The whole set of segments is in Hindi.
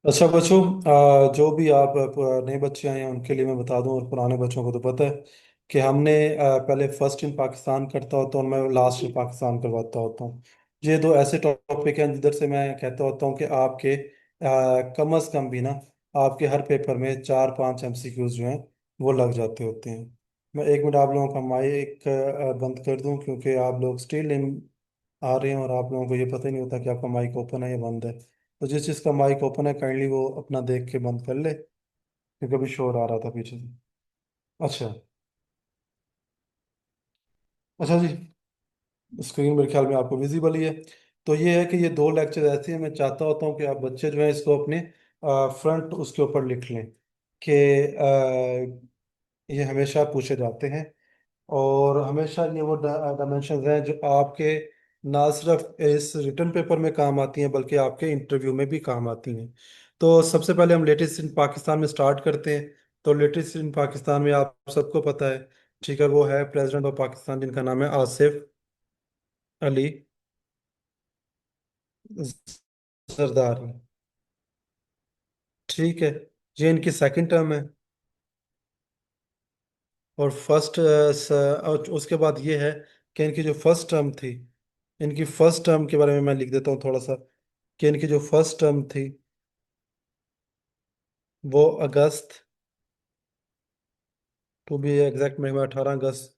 अच्छा बच्चों, जो भी आप नए बच्चे आए हैं उनके लिए मैं बता दूं, और पुराने बच्चों को तो पता है कि हमने पहले फर्स्ट इन पाकिस्तान करता होता हूँ और मैं लास्ट इन पाकिस्तान करवाता होता हूँ। ये दो ऐसे टॉपिक हैं जिधर से मैं कहता होता हूँ कि आपके कम अज़ कम भी ना आपके हर पेपर में 4-5 MCQs जो हैं वो लग जाते होते हैं। मैं 1 मिनट आप लोगों का माइक बंद कर दूं, क्योंकि आप लोग स्टिल इन आ रहे हैं और आप लोगों को ये पता ही नहीं होता कि आपका माइक ओपन है या बंद है। तो जिस जिसका माइक ओपन है काइंडली वो अपना देख के बंद कर ले, क्योंकि अभी शोर आ रहा था पीछे से। अच्छा। अच्छा जी। स्क्रीन मेरे ख्याल में आपको विजिबल ही है। तो ये है कि ये दो लेक्चर ऐसे हैं, मैं चाहता होता हूँ कि आप बच्चे जो हैं इसको अपने फ्रंट उसके ऊपर लिख लें कि ये हमेशा पूछे जाते हैं। और हमेशा ये वो डायमेंशन हैं जो आपके ना सिर्फ इस रिटर्न पेपर में काम आती हैं बल्कि आपके इंटरव्यू में भी काम आती हैं। तो सबसे पहले हम लेटेस्ट इन पाकिस्तान में स्टार्ट करते हैं। तो लेटेस्ट इन पाकिस्तान में आप सबको पता है, ठीक है, वो है प्रेसिडेंट ऑफ पाकिस्तान जिनका नाम है आसिफ अली जरदारी। ठीक है, ये इनकी सेकंड टर्म है। और और उसके बाद ये है कि इनकी जो फर्स्ट टर्म थी, इनकी फर्स्ट टर्म के बारे में मैं लिख देता हूँ थोड़ा सा, कि इनकी जो फर्स्ट टर्म थी वो अगस्त, टू बी एग्जैक्ट में 18 अगस्त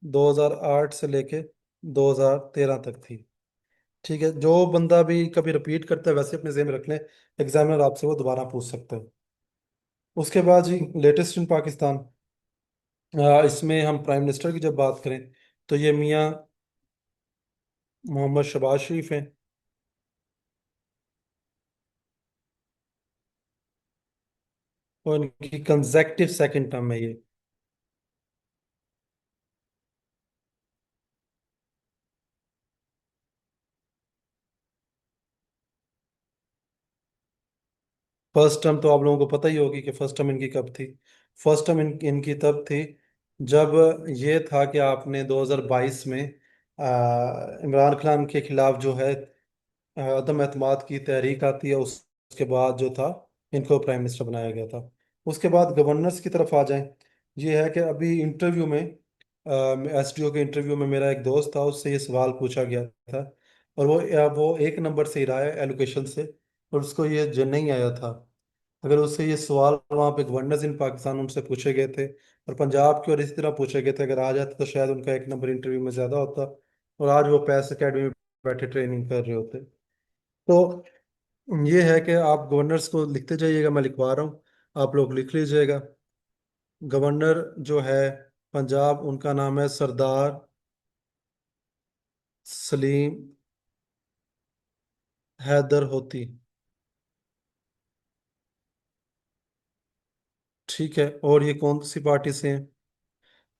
2008 से लेके 2013 तक थी। ठीक है, जो बंदा भी कभी रिपीट करता है वैसे अपने जेहन में रख लें, एग्जामिनर आपसे वो दोबारा पूछ सकता है। उसके बाद जी लेटेस्ट इन पाकिस्तान, इसमें हम प्राइम मिनिस्टर की जब बात करें तो ये मियाँ मोहम्मद शहबाज शरीफ हैं। और इनकी कंजेक्टिव सेकंड टर्म है ये। फर्स्ट टर्म तो आप लोगों को पता ही होगी कि फर्स्ट टर्म इनकी कब थी। फर्स्ट टर्म इनकी तब थी जब ये था कि आपने 2022 में इमरान खान के खिलाफ जो है अदम एतमाद की तहरीक आती है, उसके बाद जो था इनको प्राइम मिनिस्टर बनाया गया था। उसके बाद गवर्नर्स की तरफ आ जाएं। ये है कि अभी इंटरव्यू में, एसडीओ के इंटरव्यू में मेरा एक दोस्त था, उससे ये सवाल पूछा गया था और वो 1 नंबर से ही रहा है एलोकेशन से, और उसको ये जो नहीं आया था। अगर उससे ये सवाल वहाँ पे गवर्नर्स इन पाकिस्तान उनसे पूछे गए थे और पंजाब के और इसी तरह पूछे गए थे, अगर आ जाते तो शायद उनका 1 नंबर इंटरव्यू में ज़्यादा होता और आज वो पैस अकेडमी में बैठे ट्रेनिंग कर रहे होते। तो ये है कि आप गवर्नर्स को लिखते जाइएगा, मैं लिखवा रहा हूँ, आप लोग लिख लीजिएगा। गवर्नर जो है पंजाब, उनका नाम है सरदार सलीम हैदर होती। ठीक है, और ये कौन सी पार्टी से हैं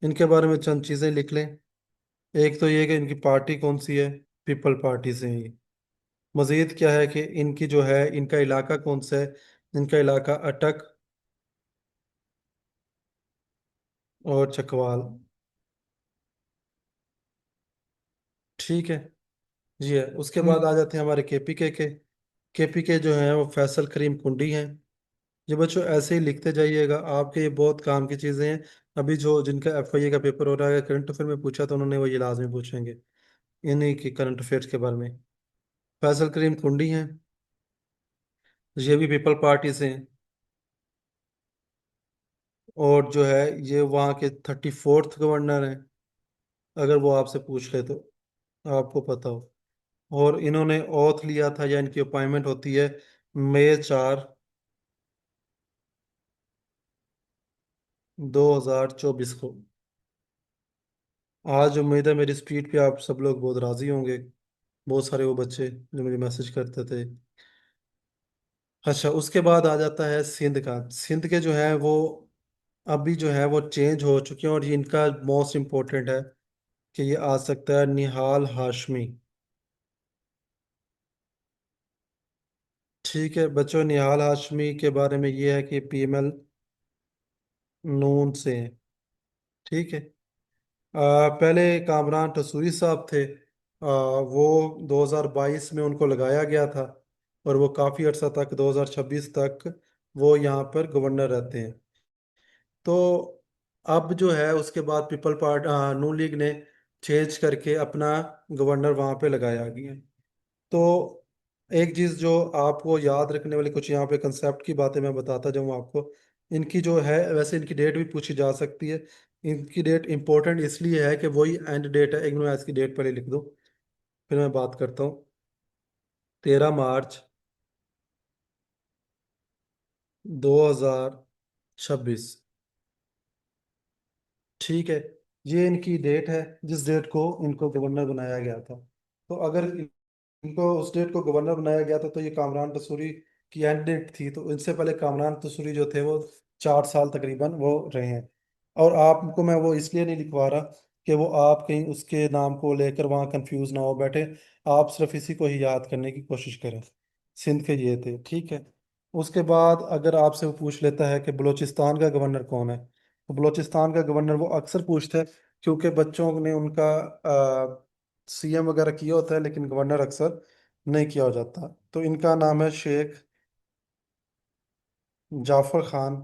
इनके बारे में चंद चीज़ें लिख लें। एक तो ये कि इनकी पार्टी कौन सी है, पीपल पार्टी से है ये। मजीद क्या है कि इनकी जो है इनका इलाका कौन सा है, इनका इलाका अटक और चकवाल। ठीक है जी है। उसके बाद आ जाते हैं हमारे केपीके के। केपीके जो हैं वो फैसल करीम कुंडी हैं। ये बच्चों ऐसे ही लिखते जाइएगा, आपके ये बहुत काम की चीज़ें हैं। अभी जो जिनका एफआईए का पेपर हो रहा है, करंट अफेयर में पूछा तो उन्होंने वो ये लाजमी पूछेंगे इन्हीं की करंट अफेयर्स के बारे में। फैसल करीम कुंडी हैं, ये भी पीपल पार्टी से हैं। और जो है ये वहाँ के 34th गवर्नर हैं, अगर वो आपसे पूछ ले तो आपको पता हो। और इन्होंने ओथ लिया था या इनकी अपॉइंटमेंट होती है मई 4 2024 को। आज उम्मीद है मेरी स्पीड पे आप सब लोग बहुत राजी होंगे, बहुत सारे वो बच्चे जो मुझे मैसेज करते थे। अच्छा, उसके बाद आ जाता है सिंध का। सिंध के जो है वो अभी जो है वो चेंज हो चुके हैं, और ये इनका मोस्ट इम्पोर्टेंट है कि ये आ सकता है निहाल हाशमी। ठीक है बच्चों, निहाल हाशमी के बारे में ये है कि पीएमएल नून से हैं। ठीक है। पहले कामरान तसूरी साहब थे, वो 2022 में उनको लगाया गया था। और वो काफ़ी अर्सा तक 2026 तक वो यहाँ पर गवर्नर रहते हैं। तो अब जो है उसके बाद पीपल पार्टी नून लीग ने चेंज करके अपना गवर्नर वहाँ पे लगाया गया। तो एक चीज जो आपको याद रखने वाली कुछ यहाँ पे कंसेप्ट की बातें मैं बताता जाऊँ आपको। इनकी जो है वैसे इनकी डेट भी पूछी जा सकती है। इनकी डेट इंपॉर्टेंट इसलिए है कि वही एंड डेट है, इग्नों की डेट पहले लिख दो, फिर मैं बात करता हूँ। 13 मार्च 2026। ठीक है, ये इनकी डेट है जिस डेट को इनको गवर्नर बनाया गया था। तो अगर इनको उस डेट को गवर्नर बनाया गया था तो ये कामरान तसूरी की एंड डेट थी, तो इनसे पहले कामरान तसूरी जो थे वो 4 साल तकरीबन वो रहे हैं। और आपको मैं वो इसलिए नहीं लिखवा रहा कि वो आप कहीं उसके नाम को लेकर वहाँ कंफ्यूज ना हो बैठे। आप सिर्फ इसी को ही याद करने की कोशिश करें। सिंध के ये थे, ठीक है। उसके बाद अगर आपसे वो पूछ लेता है कि बलूचिस्तान का गवर्नर कौन है, तो बलूचिस्तान का गवर्नर वो अक्सर पूछता है क्योंकि बच्चों ने उनका सीएम वगैरह किया होता है लेकिन गवर्नर अक्सर नहीं किया हो जाता। तो इनका नाम है शेख जाफर खान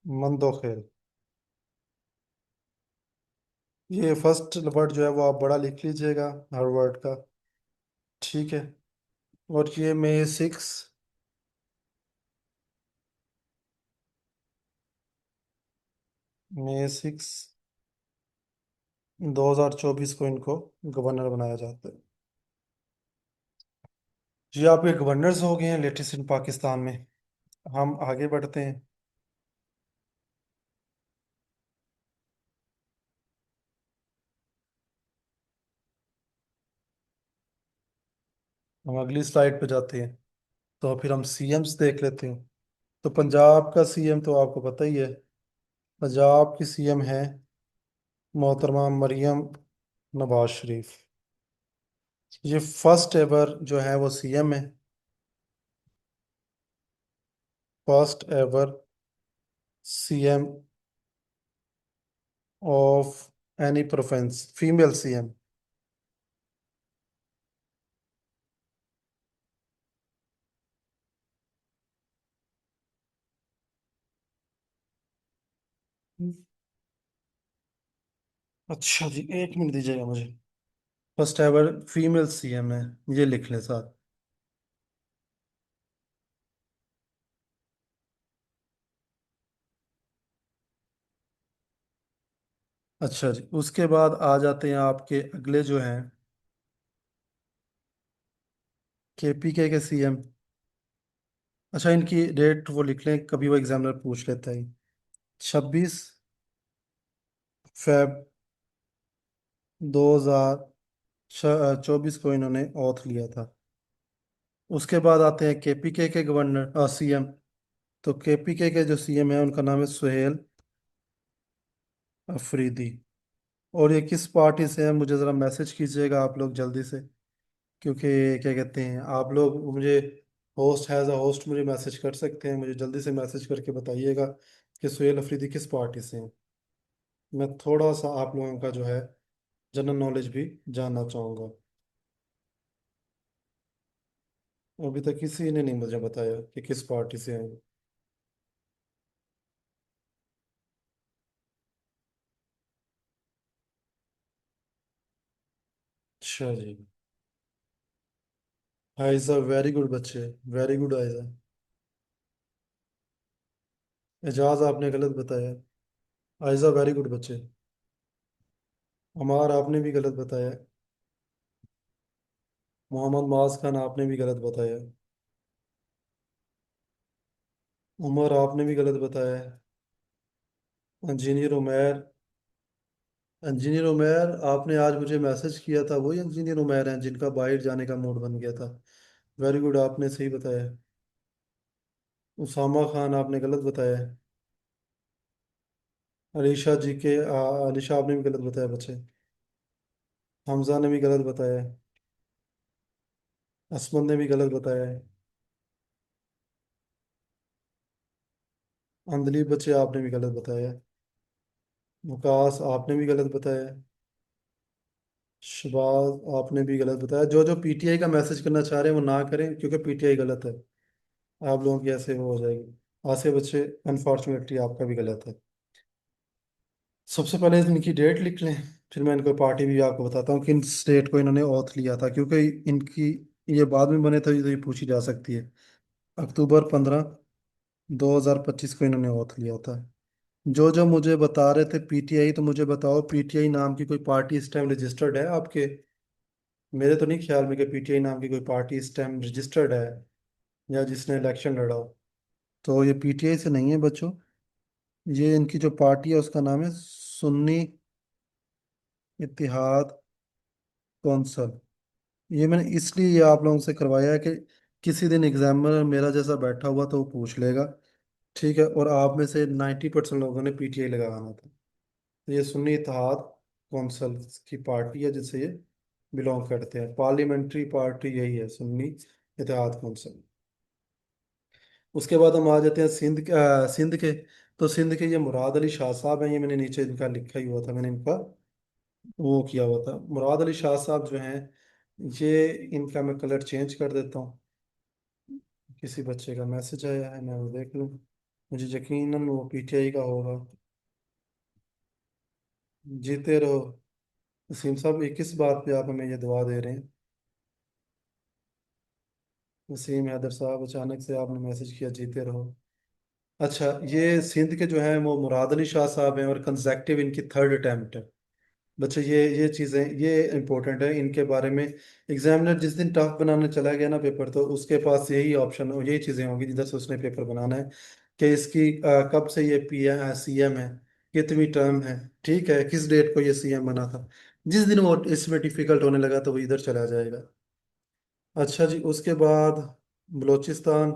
मंदोखेल। ये फर्स्ट वर्ड जो है वो आप बड़ा लिख लीजिएगा हर वर्ड का, ठीक है। और ये मई 6 2024 को इनको गवर्नर बनाया जाता है। जी, आपके गवर्नर्स हो गए हैं लेटेस्ट इन पाकिस्तान में। हम आगे बढ़ते हैं। हम अगली स्लाइड पे जाते हैं। तो फिर हम सीएम्स देख लेते हैं। तो पंजाब का सीएम तो आपको पता ही है। पंजाब की सीएम है मोहतरमा मरियम नवाज शरीफ। ये फर्स्ट एवर जो है वो सीएम है। First ever CM of any province, female CM. अच्छा जी, 1 मिनट दीजिएगा मुझे। फर्स्ट एवर फीमेल सीएम है, ये लिख लें साथ। अच्छा जी, उसके बाद आ जाते हैं आपके अगले जो हैं केपीके के सीएम। अच्छा, इनकी डेट वो लिख लें, कभी वो एग्जामिनर पूछ लेता है। 26 फेब 2024 को इन्होंने ऑथ लिया था। उसके बाद आते हैं केपीके के गवर्नर सीएम। तो केपीके के जो सीएम है उनका नाम है सुहेल अफरीदी। और ये किस पार्टी से है मुझे ज़रा मैसेज कीजिएगा आप लोग जल्दी से, क्योंकि क्या कहते हैं आप लोग मुझे होस्ट एज अ होस्ट मुझे मैसेज कर सकते हैं। मुझे जल्दी से मैसेज करके बताइएगा कि सुहेल अफरीदी किस पार्टी से हैं। मैं थोड़ा सा आप लोगों का जो है जनरल नॉलेज भी जानना चाहूँगा। अभी तक किसी ने नहीं मुझे बताया कि किस पार्टी से हैं। अच्छा जी। आयजा वेरी गुड बच्चे, वेरी गुड आयजा। एजाज आपने गलत बताया। आयजा वेरी गुड बच्चे। अमार आपने भी गलत बताया। मोहम्मद माज खान आपने भी गलत बताया। उमर आपने भी गलत बताया। इंजीनियर उमैर, इंजीनियर उमैर आपने आज मुझे मैसेज किया था, वही इंजीनियर उमैर हैं जिनका बाहर जाने का मूड बन गया था। वेरी गुड, आपने सही बताया। उसामा खान आपने गलत बताया। अलीशा जी के अलीशा आपने भी गलत बताया बच्चे। हमजा ने भी गलत बताया है। असमत ने भी गलत बताया है। अंजलि बच्चे आपने भी गलत बताया है। मुकास आपने भी गलत बताया है। शबाज आपने भी गलत बताया। जो जो पीटीआई का मैसेज करना चाह रहे हैं वो ना करें, क्योंकि पीटीआई गलत है। आप लोगों की ऐसे वो हो जाएगी। आसिया बच्चे, अनफॉर्चुनेटली आपका भी गलत है। सबसे पहले इनकी डेट लिख लें, फिर मैं इनको पार्टी भी आपको बताता हूँ कि इन स्टेट को इन्होंने ऑथ लिया था, क्योंकि इनकी ये बाद में बने थे तो ये पूछी जा सकती है। अक्टूबर 15, 2025 को इन्होंने ऑथ लिया था। जो जो मुझे बता रहे थे पीटीआई, तो मुझे बताओ पीटीआई नाम की कोई पार्टी इस टाइम रजिस्टर्ड है आपके? मेरे तो नहीं ख्याल में कि पीटीआई नाम की कोई पार्टी इस टाइम रजिस्टर्ड है, या जिसने इलेक्शन लड़ा हो। तो ये पीटीआई से नहीं है बच्चों। ये इनकी जो पार्टी है उसका नाम है सुन्नी इत्तेहाद कौंसल। ये मैंने इसलिए ये आप लोगों से करवाया है कि किसी दिन एग्जामिनर मेरा जैसा बैठा हुआ तो वो पूछ लेगा। ठीक है, और आप में से 90% लोगों ने पीटीआई लगाना था। तो ये सुन्नी इत्तेहाद कौंसल की पार्टी है, जिससे ये बिलोंग करते हैं। पार्लियामेंट्री पार्टी यही है, सुन्नी इत्तेहाद कौंसल। उसके बाद हम आ जाते हैं सिंध के। तो सिंध के ये मुराद अली शाह साहब हैं। ये मैंने नीचे इनका लिखा ही हुआ था, मैंने इनका वो किया हुआ था। मुराद अली शाह साहब जो हैं, ये इनका मैं कलर चेंज कर देता हूँ। किसी बच्चे का मैसेज आया है, मैं वो देख लूँ। मुझे यकीनन वो पीटीआई का होगा। जीते रहो। वसीम साहब, ये किस बात पे आप हमें ये दुआ दे रहे हैं? वसीम हैदर साहब, अचानक से आपने मैसेज किया जीते रहो। अच्छा, ये सिंध के जो हैं वो मुराद अली शाह साहब हैं, और कंसेक्टिव इनकी थर्ड अटैम्प्ट है। बच्चे ये चीज़ें ये इंपॉर्टेंट है इनके बारे में। एग्जामिनर जिस दिन टफ बनाने चला गया ना पेपर, तो उसके पास यही ऑप्शन और यही चीज़ें होंगी जिधर से उसने पेपर बनाना है, कि इसकी कब से ये पी सीएम है, कितनी टर्म है, ठीक है, किस डेट को ये सीएम बना था। जिस दिन वो इसमें डिफिकल्ट होने लगा तो वो इधर चला जाएगा। अच्छा जी, उसके बाद बलोचिस्तान।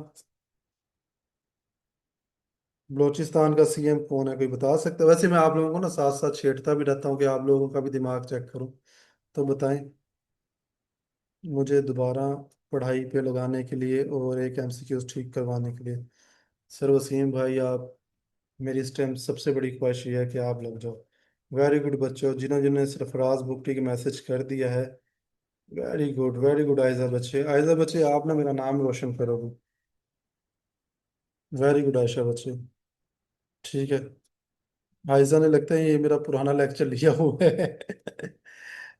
बलोचिस्तान का सीएम कौन है, कोई बता सकता है? वैसे मैं आप लोगों को ना साथ साथ छेड़ता भी रहता हूँ कि आप लोगों का भी दिमाग चेक करूँ। तो बताएं मुझे दोबारा पढ़ाई पे लगाने के लिए और एक एमसीक्यूज ठीक करवाने के लिए। सर वसीम भाई, आप, मेरी इस टाइम सबसे बड़ी ख्वाहिश ये है कि आप लग जाओ। वेरी गुड बच्चों, जिन्होंने जिन्होंने सरफराज बुकटी के मैसेज कर दिया है। Very good, very good. आयजा बच्चे, आयजा बच्चे, आप ना मेरा नाम रोशन करोगे। वेरी गुड आयशा बच्चे। ठीक है। आयजा ने लगता है ये मेरा पुराना लेक्चर लिया हुआ है।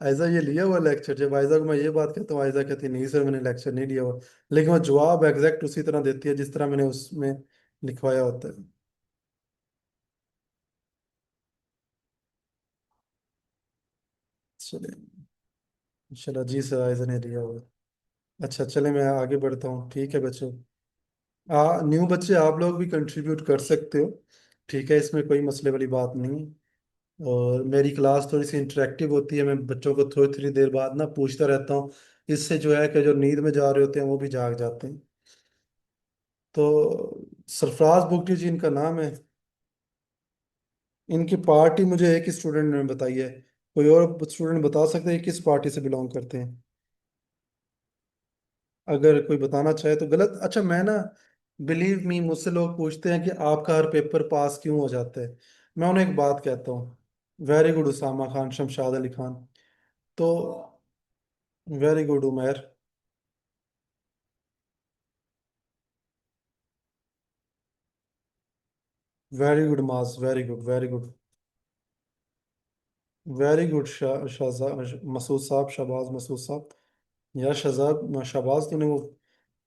आयजा ये लिया हुआ लेक्चर, जब आयजा को मैं ये बात कहता हूँ आयजा कहती है नहीं सर मैंने लेक्चर नहीं लिया हुआ। लेकिन वो जवाब एग्जैक्ट उसी तरह देती है जिस तरह मैंने उसमें लिखवाया होता है। चले, चलो जी सर, आयजा ने लिया हुआ है। अच्छा चले, मैं आगे बढ़ता हूँ। ठीक है बच्चों, न्यू बच्चे आप लोग भी कंट्रीब्यूट कर सकते हो। ठीक है, इसमें कोई मसले वाली बात नहीं है। और मेरी क्लास थोड़ी सी इंटरेक्टिव होती है, मैं बच्चों को थोड़ी थोड़ी देर बाद ना पूछता रहता हूँ। इससे जो है कि जो नींद में जा रहे होते हैं वो भी जाग जाते हैं। तो सरफराज बुगटी जी इनका नाम है। इनकी पार्टी मुझे एक ही स्टूडेंट ने बताई है। कोई और स्टूडेंट बता सकते हैं किस पार्टी से बिलोंग करते हैं? अगर कोई बताना चाहे तो गलत। अच्छा मैं ना, बिलीव मी, मुझसे लोग पूछते हैं कि आपका हर पेपर पास क्यों हो जाता है। मैं उन्हें एक बात कहता हूँ। Very good Usama Khan, Shamshad Ali Khan. तो very good Umar. Very good मास, very good, very good. Very good Masood sahab, Shahbaz Masood साहब। या शहजाद शहबाज, तूने वो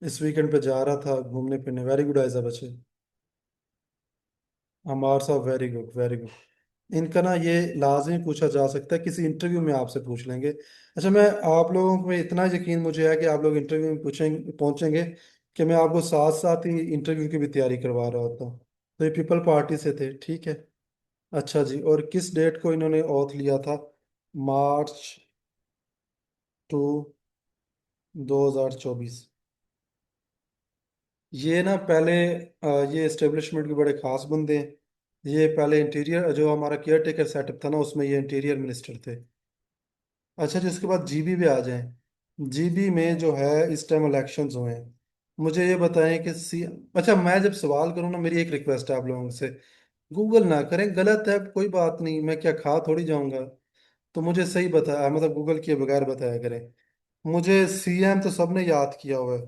इस वीकेंड पे जा रहा था घूमने फिरने। वेरी गुड आयजा बच्चे। अमार साहब, वेरी गुड, वेरी गुड। इनका ना ये लाजमी पूछा जा सकता है, किसी इंटरव्यू में आपसे पूछ लेंगे। अच्छा, मैं आप लोगों को इतना यकीन मुझे है कि आप लोग इंटरव्यू में पूछेंगे पहुंचेंगे, कि मैं आपको साथ साथ ही इंटरव्यू की भी तैयारी करवा रहा होता हूँ। तो ये पीपल पार्टी से थे, ठीक है। अच्छा जी, और किस डेट को इन्होंने ऑथ लिया था? March 2, 2024। ये ना पहले ये एस्टेब्लिशमेंट के बड़े खास बंदे हैं। ये पहले इंटीरियर, जो हमारा केयर टेकर सेटअप था ना, उसमें ये इंटीरियर मिनिस्टर थे। अच्छा जी, उसके बाद जीबी पे आ जाएं। जीबी में जो है इस टाइम इलेक्शंस हुए हैं। मुझे ये बताएं कि अच्छा, मैं जब सवाल करूँ ना, मेरी एक रिक्वेस्ट है आप लोगों से, गूगल ना करें। गलत है कोई बात नहीं, मैं क्या खा थोड़ी जाऊंगा। तो मुझे सही बताया, मतलब गूगल किए बगैर बताया करें। मुझे सीएम तो सबने याद किया हुआ है।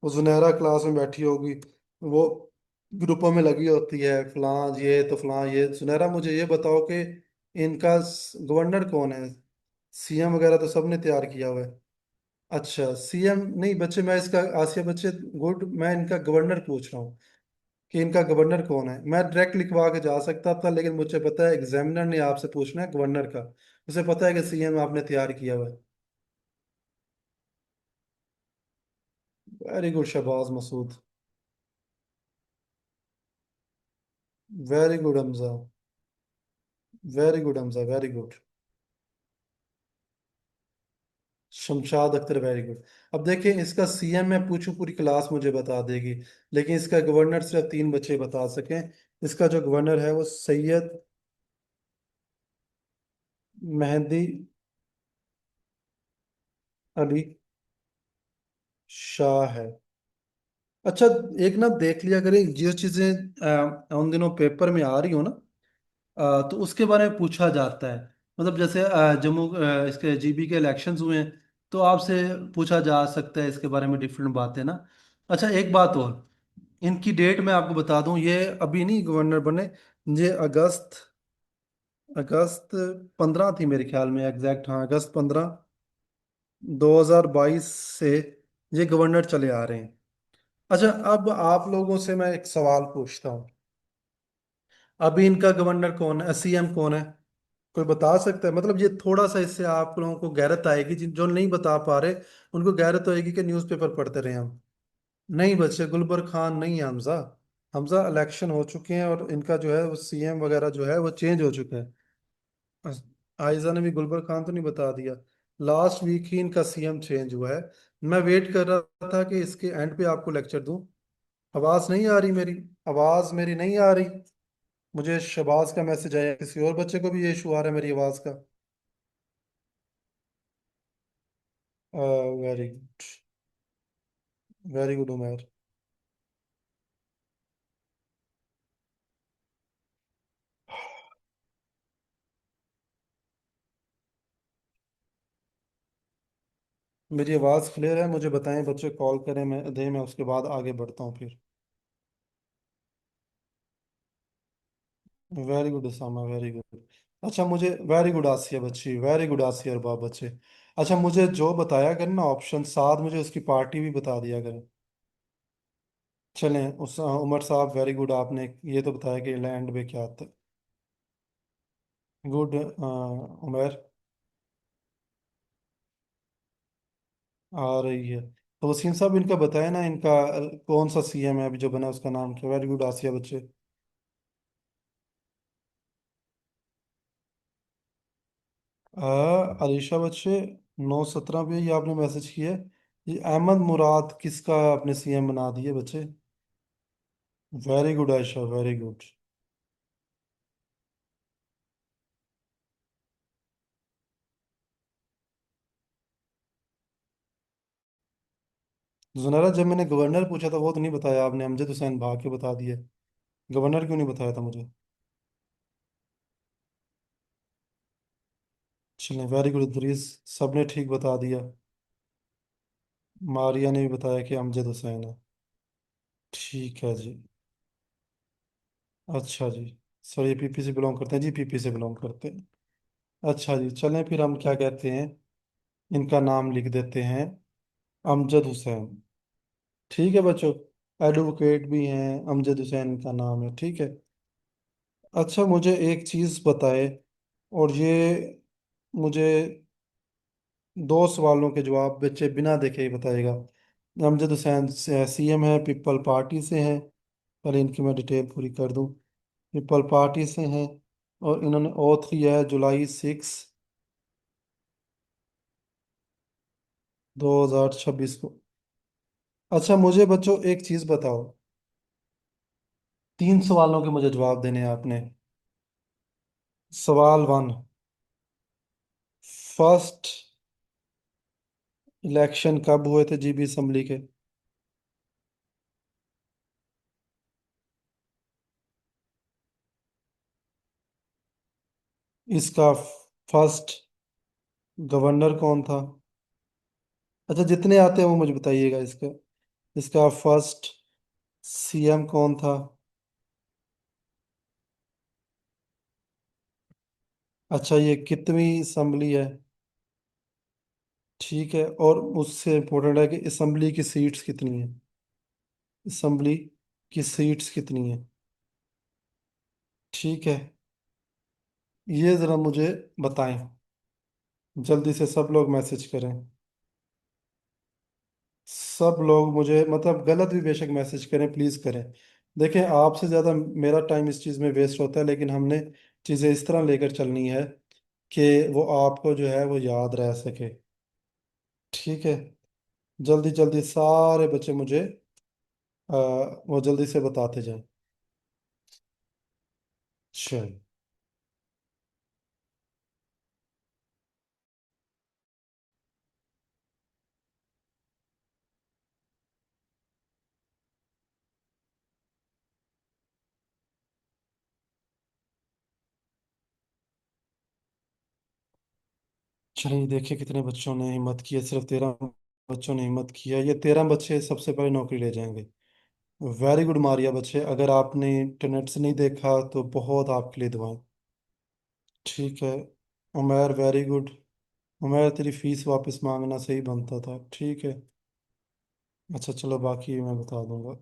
वो जुनैरा क्लास में बैठी होगी, वो ग्रुपों में लगी होती है, फलां ये तो फलां ये। सुनहरा मुझे ये बताओ कि इनका गवर्नर कौन है? सीएम वगैरह तो सबने तैयार किया हुआ है। अच्छा, सीएम नहीं बच्चे, मैं इसका आसिया बच्चे, गुड, मैं इनका गवर्नर पूछ रहा हूँ कि इनका गवर्नर कौन है। मैं डायरेक्ट लिखवा के जा सकता था, लेकिन मुझे पता है एग्जामिनर ने आपसे पूछना है गवर्नर का। उसे पता है कि सीएम आपने तैयार किया हुआ है। Very good Shahbaz Masood. Very good Hamza. Very good Hamza, very good. Shamshad Akhtar, very good. अब देखिए, इसका सीएम मैं पूछूं पूरी क्लास मुझे बता देगी, लेकिन इसका गवर्नर सिर्फ तीन बच्चे बता सकें। इसका जो गवर्नर है वो सैयद मेहंदी अली शाह है। अच्छा, एक ना देख लिया करें जो चीजें उन दिनों पेपर में आ रही हो ना, तो उसके बारे में पूछा जाता है। मतलब जैसे जम्मू इसके जीबी के इलेक्शंस हुए हैं, तो आपसे पूछा जा सकता है इसके बारे में डिफरेंट बातें ना। अच्छा, एक बात और, इनकी डेट मैं आपको बता दूं, ये अभी नहीं गवर्नर बने। ये अगस्त अगस्त 15 थी मेरे ख्याल में, एग्जैक्ट, हाँ अगस्त 15 2022 से ये गवर्नर चले आ रहे हैं। अच्छा, अब आप लोगों से मैं एक सवाल पूछता हूँ। अभी इनका गवर्नर कौन है, सीएम कौन है? कोई बता सकता है? मतलब ये थोड़ा सा, इससे आप लोगों को गैरत आएगी, जिन जो नहीं बता पा रहे उनको गैरत होएगी कि न्यूज़पेपर पढ़ते रहे हम। नहीं बच्चे, गुलबर खान नहीं है हमजा। हमजा इलेक्शन हो चुके हैं और इनका जो है वो सीएम वगैरह जो है वो चेंज हो चुके हैं। आयजा ने भी गुलबर खान तो नहीं बता दिया। लास्ट वीक ही इनका सीएम चेंज हुआ है। मैं वेट कर रहा था कि इसके एंड पे आपको लेक्चर दूं। आवाज नहीं आ रही मेरी? आवाज मेरी नहीं आ रही? मुझे शबाज का मैसेज आया, किसी और बच्चे को भी ये इशू आ रहा है मेरी आवाज का? Very good. वेरी गुड उमेर। मेरी आवाज क्लियर है? मुझे बताएं बच्चे, कॉल करें, मैं उसके बाद आगे बढ़ता हूँ फिर। Very good Usama, very good. अच्छा मुझे, वेरी गुड आसिया बच्ची, वेरी गुड आसिया और बाप बच्चे। अच्छा, मुझे जो बताया करें ना ऑप्शन, साथ मुझे उसकी पार्टी भी बता दिया करें। चलें, उस उमर साहब, वेरी गुड, आपने ये तो बताया कि लैंड में क्या आता है। गुड उमर। आ रही है। तो वसीम साहब इनका बताया ना, इनका कौन सा सीएम है अभी जो बना, उसका नाम क्या? वेरी गुड आसिया बच्चे। अलीशा बच्चे, 9:17 पे ये आपने मैसेज किया है। ये अहमद मुराद किसका आपने सीएम बना दिए बच्चे? Very good Ayesha, very good. Junaira, जब मैंने गवर्नर पूछा था वो तो नहीं बताया आपने, अमजद हुसैन भाग के बता दिए। गवर्नर क्यों नहीं बताया था मुझे? चलिए, वेरी गुड इदरीस, सबने ठीक बता दिया। मारिया ने भी बताया कि अमजद हुसैन है। ठीक है जी। अच्छा जी। सर ये पीपी से बिलोंग करते हैं जी, पीपी से बिलोंग करते हैं। अच्छा जी, चलें फिर हम क्या कहते हैं, इनका नाम लिख देते हैं अमजद हुसैन। ठीक है बच्चों, एडवोकेट भी हैं, अमजद हुसैन का नाम है, ठीक है। अच्छा, मुझे एक चीज़ बताए, और ये मुझे दो सवालों के जवाब बच्चे बिना देखे ही बताएगा। अमजद हुसैन सीएम है, पीपल पार्टी से हैं। पहले इनकी मैं डिटेल पूरी कर दूं। पीपल पार्टी से हैं, और इन्होंने ओथ लिया है July 6, 2026 को। अच्छा मुझे बच्चों एक चीज़ बताओ, तीन सवालों के मुझे जवाब देने हैं आपने। सवाल 1, फर्स्ट इलेक्शन कब हुए थे जीबी असम्बली के? इसका फर्स्ट गवर्नर कौन था? अच्छा, जितने आते हैं वो मुझे बताइएगा इसका। इसका फर्स्ट सीएम कौन था? अच्छा, ये कितवीं असेंबली है? ठीक है, और उससे इम्पोर्टेंट है कि असेंबली की सीट्स कितनी है? असेंबली की सीट्स कितनी है? ठीक है, ये जरा मुझे बताएं। जल्दी से सब लोग मैसेज करें। सब लोग मुझे, मतलब गलत भी बेशक मैसेज करें, प्लीज करें। देखें, आपसे ज्यादा मेरा टाइम इस चीज में वेस्ट होता है, लेकिन हमने चीजें इस तरह लेकर चलनी है कि वो आपको जो है वो याद रह सके। ठीक है, जल्दी जल्दी सारे बच्चे मुझे वो जल्दी से बताते जाएं। चल, चलिए देखिए कितने बच्चों ने हिम्मत की है। सिर्फ 13 बच्चों ने हिम्मत किया। ये 13 बच्चे सबसे पहले नौकरी ले जाएंगे। वेरी गुड मारिया बच्चे, अगर आपने इंटरनेट से नहीं देखा तो बहुत आपके लिए दुआएं। ठीक है, उमर वेरी गुड। उमर, तेरी फीस वापस मांगना सही बनता था। ठीक है, अच्छा चलो बाकी मैं बता दूंगा।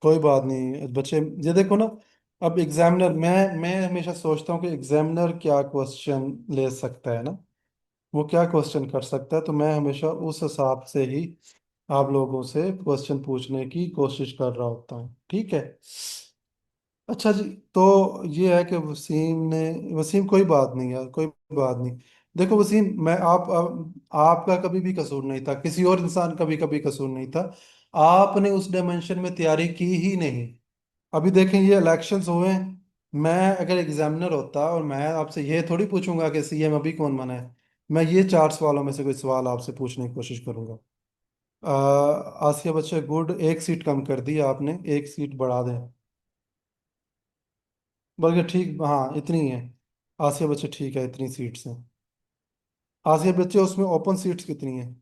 कोई बात नहीं बच्चे, ये देखो ना। अब एग्जामिनर, मैं हमेशा सोचता हूँ कि एग्जामिनर क्या क्वेश्चन ले सकता है ना, वो क्या क्वेश्चन कर सकता है, तो मैं हमेशा उस हिसाब से ही आप लोगों से क्वेश्चन पूछने की कोशिश कर रहा होता हूँ। ठीक है। अच्छा जी, तो ये है कि वसीम ने, वसीम कोई बात नहीं यार, कोई बात नहीं। देखो वसीम, मैं आपका कभी भी कसूर नहीं था, किसी और इंसान का भी कभी कसूर नहीं था। आपने उस डायमेंशन में तैयारी की ही नहीं। अभी देखें, ये इलेक्शंस हुए हैं। मैं अगर एग्जामिनर होता और मैं आपसे ये थोड़ी पूछूंगा कि सीएम अभी कौन बना है, मैं ये चार सवालों में से कोई सवाल आपसे पूछने की कोशिश करूंगा। आसिया बच्चे गुड, एक सीट कम कर दी आपने, एक सीट बढ़ा दें। बल्कि ठीक, हाँ इतनी है। आसिया बच्चे ठीक है, इतनी सीट्स हैं। आसिया बच्चे, उसमें ओपन सीट्स कितनी है?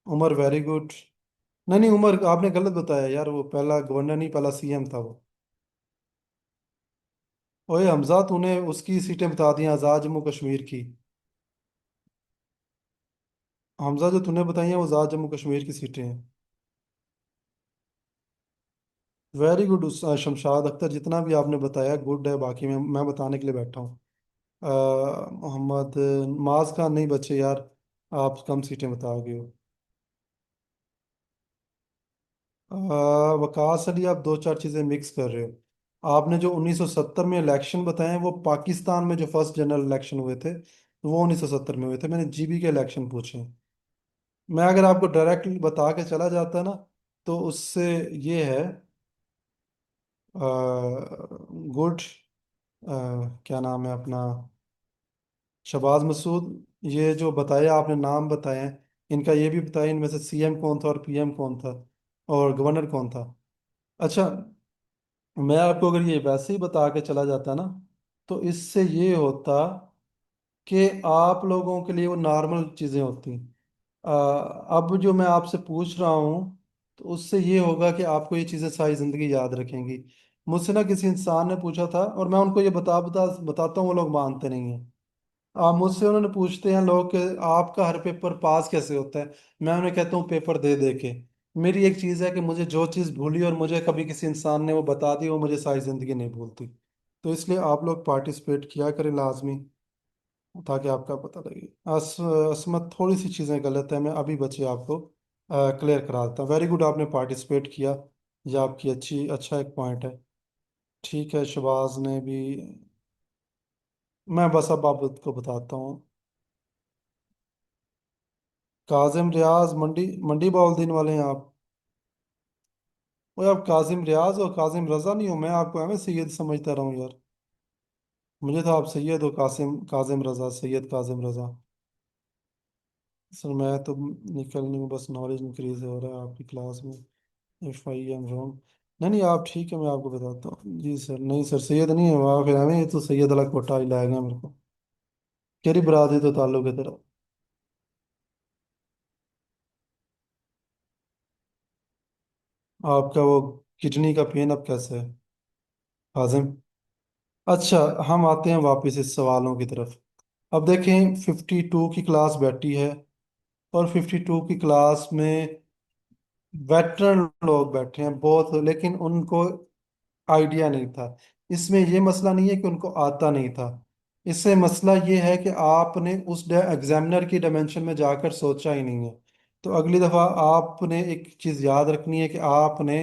Umar very good. नहीं नहीं, उमर आपने गलत बताया यार, वो पहला गवर्नर नहीं, पहला सीएम था वो। ओए हमजा, तूने उसकी सीटें बता दी आज़ाद जम्मू कश्मीर की। हमजा, जो तूने बताई हैं वो आज़ाद जम्मू कश्मीर की सीटें हैं। Very good. उस शमशाद अख्तर, जितना भी आपने बताया गुड है, बाकी मैं बताने के लिए बैठा हूँ। मोहम्मद माज खान नहीं बचे यार, आप कम सीटें बताओगे हो। वकास अली, आप दो चार चीज़ें मिक्स कर रहे हो। आपने जो 1970 में इलेक्शन बताए हैं, वो पाकिस्तान में जो फर्स्ट जनरल इलेक्शन हुए थे वो 1970 में हुए थे। मैंने जीबी के इलेक्शन पूछे हैं। मैं अगर आपको डायरेक्टली बता के चला जाता ना, तो उससे ये है गुड, क्या नाम है अपना, शहबाज मसूद। ये जो बताया आपने, नाम बताए हैं, इनका ये भी बताया इनमें से सीएम कौन था और पीएम कौन था और गवर्नर कौन था। अच्छा, मैं आपको अगर ये वैसे ही बता के चला जाता ना, तो इससे ये होता कि आप लोगों के लिए वो नॉर्मल चीज़ें होती। अब जो मैं आपसे पूछ रहा हूँ, तो उससे ये होगा कि आपको ये चीज़ें सारी ज़िंदगी याद रखेंगी। मुझसे ना किसी इंसान ने पूछा था, और मैं उनको ये बताता हूँ, वो लोग मानते नहीं हैं। मुझसे उन्होंने पूछते हैं लोग कि आपका हर पेपर पास कैसे होता है। मैं उन्हें कहता हूँ पेपर दे दे के। मेरी एक चीज़ है कि मुझे जो चीज़ भूली और मुझे कभी किसी इंसान ने वो बता दी, वो मुझे सारी ज़िंदगी नहीं भूलती। तो इसलिए आप लोग पार्टिसिपेट किया करें लाजमी, ताकि आपका पता लगे। असमत, थोड़ी सी चीज़ें गलत है, मैं अभी बच्चे आपको क्लियर करा देता हूँ। वेरी गुड, आपने पार्टिसिपेट किया, यह आपकी अच्छा एक पॉइंट है। ठीक है, शबाज ने भी। मैं बस अब आपको बताता हूँ। काजिम रियाज, मंडी मंडी बाउल वाले हैं आप? वो आप काजिम रियाज और काजिम रजा नहीं हो? मैं आपको एम सैयद समझता रहा हूँ यार। मुझे तो आप सैयद हो, कासिम काजिम रजा, सैयद काजिम रजा। सर मैं तो निकल नहीं हूँ, बस नॉलेज इंक्रीज हो रहा है आपकी क्लास में। If I am wrong. नहीं नहीं, आप ठीक है, मैं आपको बताता हूँ जी सर। नहीं सर, सैयद नहीं है वहाँ, फिर हमें ये तो सैयद अलग कोटा ही लाया गया मेरे को। केरी बरादरी तो ताल्लुक है तेरा। आपका वो किडनी का पेन अब कैसे है हाजिम? अच्छा, हम आते हैं वापस इस सवालों की तरफ। अब देखें, 52 की क्लास बैठी है, और 52 की क्लास में वेटरन लोग बैठे हैं बहुत, लेकिन उनको आइडिया नहीं था। इसमें ये मसला नहीं है कि उनको आता नहीं था। इससे मसला ये है कि आपने उस एग्जामिनर की डायमेंशन में जाकर सोचा ही नहीं है। तो अगली दफ़ा आपने एक चीज़ याद रखनी है कि आपने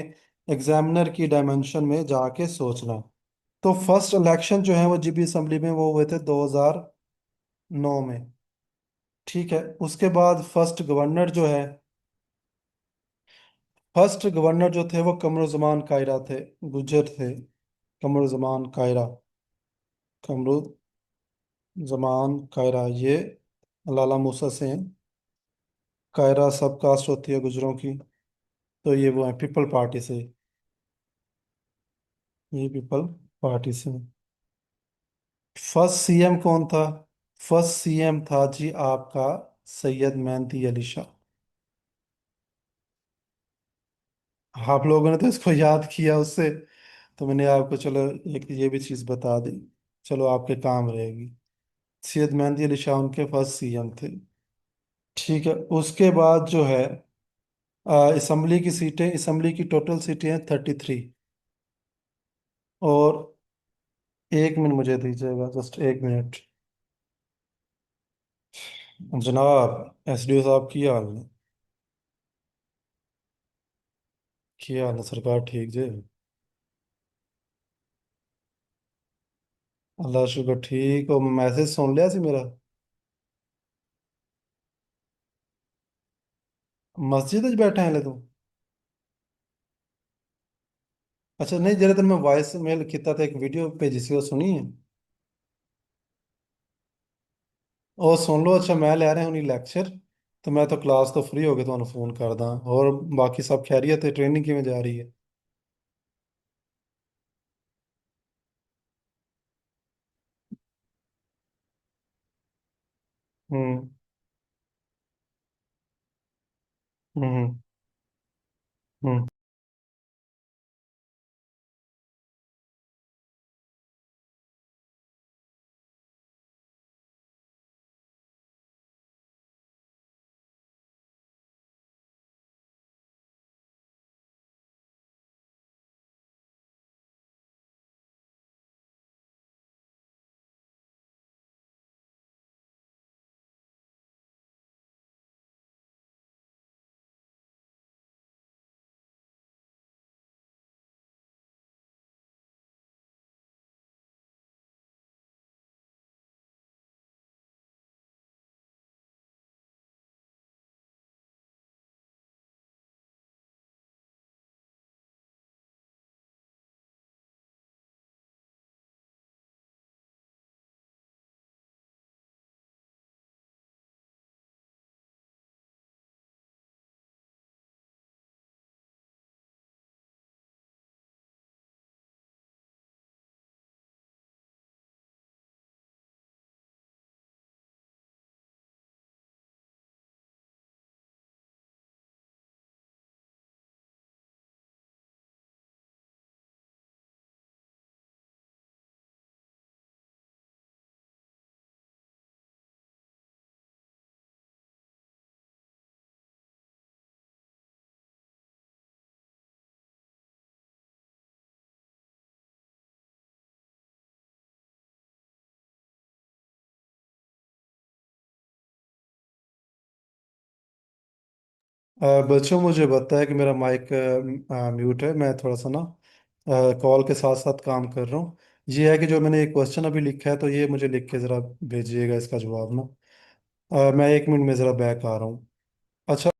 एग्जामिनर की डायमेंशन में जाके सोचना है। तो फर्स्ट इलेक्शन जो है वो जीबी असम्बली में वो हुए थे 2009 में। ठीक है, उसके बाद फर्स्ट गवर्नर जो थे वो कमरुज़्ज़मान कायरा थे, गुजर थे। कमरुज़्ज़मान कायरा, कमरुज़्ज़मान कायरा, ये लाला मूसा से हैं। कायरा सब कास्ट होती है गुजरों की। तो ये वो है पीपल पार्टी से, ये पीपल पार्टी से हैं। फर्स्ट सीएम कौन था? फर्स्ट सीएम था जी आपका सैयद मेहदी अली शाह। आप लोगों ने तो इसको याद किया उससे, तो मैंने आपको चलो एक ये भी चीज़ बता दी, चलो आपके काम रहेगी। सैयद मेहदी अली शाह उनके फर्स्ट सीएम थे। ठीक है, उसके बाद जो है असम्बली की टोटल सीटें हैं 33। और एक मिनट मुझे दीजिएगा, जस्ट एक मिनट। जनाब एसडीओ साहब की हाल है? की हाल है सरकार, ठीक जे? अल्लाह शुक्र ठीक हो। मैसेज सुन लिया सी मेरा? मस्जिद च बैठा है ले तू? अच्छा नहीं, जरा तेन मैं वॉइस मेल किया था, एक वीडियो भेजी सी, वो सुनी है? ਉਹ ਸੁਣ ਲਓ। ਅੱਛਾ ਮੈਂ ਲੈ ਰਿਹਾ ਹੁਣੀ ਲੈਕਚਰ, ਤੇ ਮੈਂ ਤਾਂ ਕਲਾਸ ਤੋਂ ਫ੍ਰੀ ਹੋ ਕੇ ਤੁਹਾਨੂੰ ਫੋਨ ਕਰਦਾ। ਹੋਰ ਬਾਕੀ ਸਭ ਖੈਰੀਅਤ ਹੈ? ਟ੍ਰੇਨਿੰਗ ਕਿਵੇਂ ਜਾ ਰਹੀ ਹੈ? हम्म। हम्म। हम्म। बच्चों मुझे बताया कि मेरा माइक म्यूट है। मैं थोड़ा सा ना कॉल के साथ साथ काम कर रहा हूँ। ये है कि जो मैंने एक क्वेश्चन अभी लिखा है, तो ये मुझे लिख के ज़रा भेजिएगा इसका जवाब ना। मैं एक मिनट में ज़रा बैक आ रहा हूँ। अच्छा।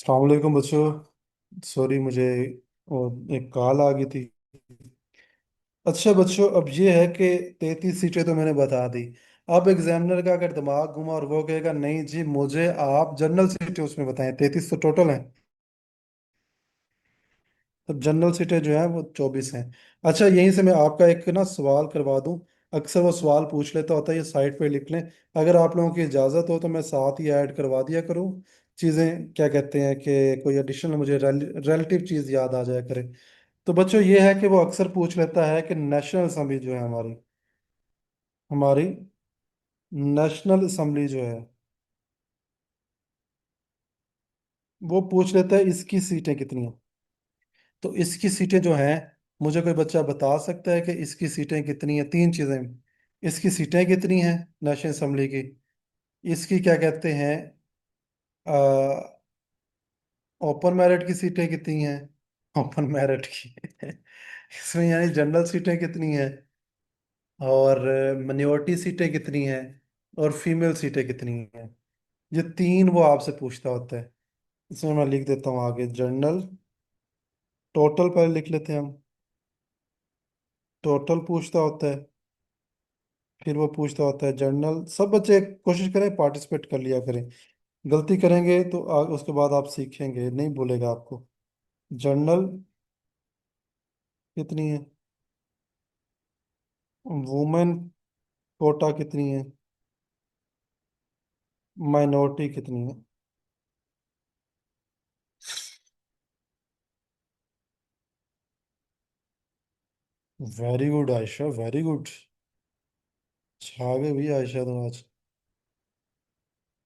अस्सलाम वालेकुम बच्चों। सॉरी, मुझे वो एक कॉल आ गई थी। अच्छा बच्चों, अब ये है कि 33 सीटें तो मैंने बता दी। अब एग्जामिनर का अगर दिमाग घुमा और वो कहेगा नहीं जी मुझे आप जनरल सीटें उसमें बताएं, 33 तो टोटल हैं। तो जनरल सीटें जो हैं वो 24 हैं। अच्छा, यहीं से मैं आपका एक ना सवाल करवा दूं। अक्सर वो सवाल पूछ लेता होता है, ये साइड पे लिख लें। अगर आप लोगों की इजाज़त हो तो मैं साथ ही ऐड करवा दिया करूं चीज़ें, क्या कहते हैं कि कोई एडिशनल मुझे रिलेटिव चीज़ याद आ जाया करे। तो बच्चों ये है कि वो अक्सर पूछ लेता है कि नेशनल असम्बली जो है हमारी हमारी नेशनल असम्बली जो है वो पूछ लेता है इसकी सीटें कितनी हैं। तो इसकी सीटें जो हैं, मुझे कोई बच्चा बता सकता है कि इसकी सीटें कितनी हैं? तीन चीज़ें। इसकी सीटें कितनी हैं नेशनल असम्बली की, इसकी क्या कहते हैं ओपन मेरिट की सीटें कितनी हैं, ओपन मेरिट की इसमें यानी जनरल सीटें कितनी हैं, और मिnority सीटें कितनी हैं, और फीमेल सीटें कितनी हैं। ये तीन वो आपसे पूछता होता है। इसमें मैं लिख देता हूँ आगे जनरल। टोटल पहले लिख लेते हैं हम। टोटल पूछता होता है, फिर वो पूछता होता है जनरल। सब बच्चे कोशिश करें पार्टिसिपेट कर लिया करें। गलती करेंगे तो उसके बाद आप सीखेंगे, नहीं बोलेगा आपको। जनरल कितनी है, वुमेन कोटा कितनी है, माइनॉरिटी कितनी है। Very good Ayesha, very good. छा गए भी आयशा तो आज।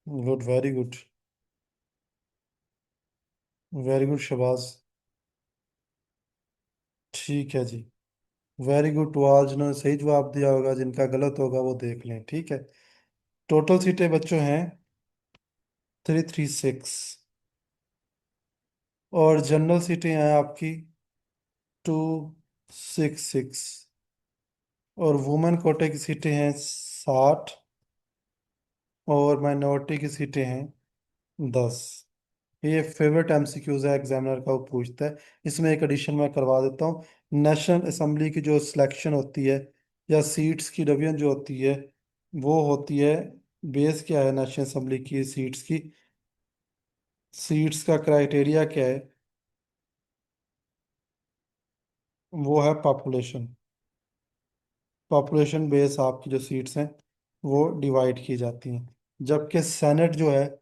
Good, very good. Very good Shahbaz. ठीक है जी। Very good. तो आज ने सही जवाब दिया होगा, जिनका गलत होगा वो देख लें, ठीक है। टोटल सीटें बच्चों हैं 336, और जनरल सीटें हैं आपकी 266, और वुमेन कोटे की सीटें हैं 60, और माइनॉरिटी की सीटें हैं 10। ये फेवरेट एमसीक्यूज है, एग्जामिनर का वो पूछता है। इसमें एक एडिशन मैं करवा देता हूँ। नेशनल असेंबली की जो सिलेक्शन होती है, या सीट्स की डिवीजन जो होती है, वो होती है। बेस क्या है नेशनल असेंबली की सीट्स की? सीट्स का क्राइटेरिया क्या है? वो है पॉपुलेशन। पॉपुलेशन बेस आपकी जो सीट्स हैं वो डिवाइड की जाती हैं। जबकि सेनेट जो है,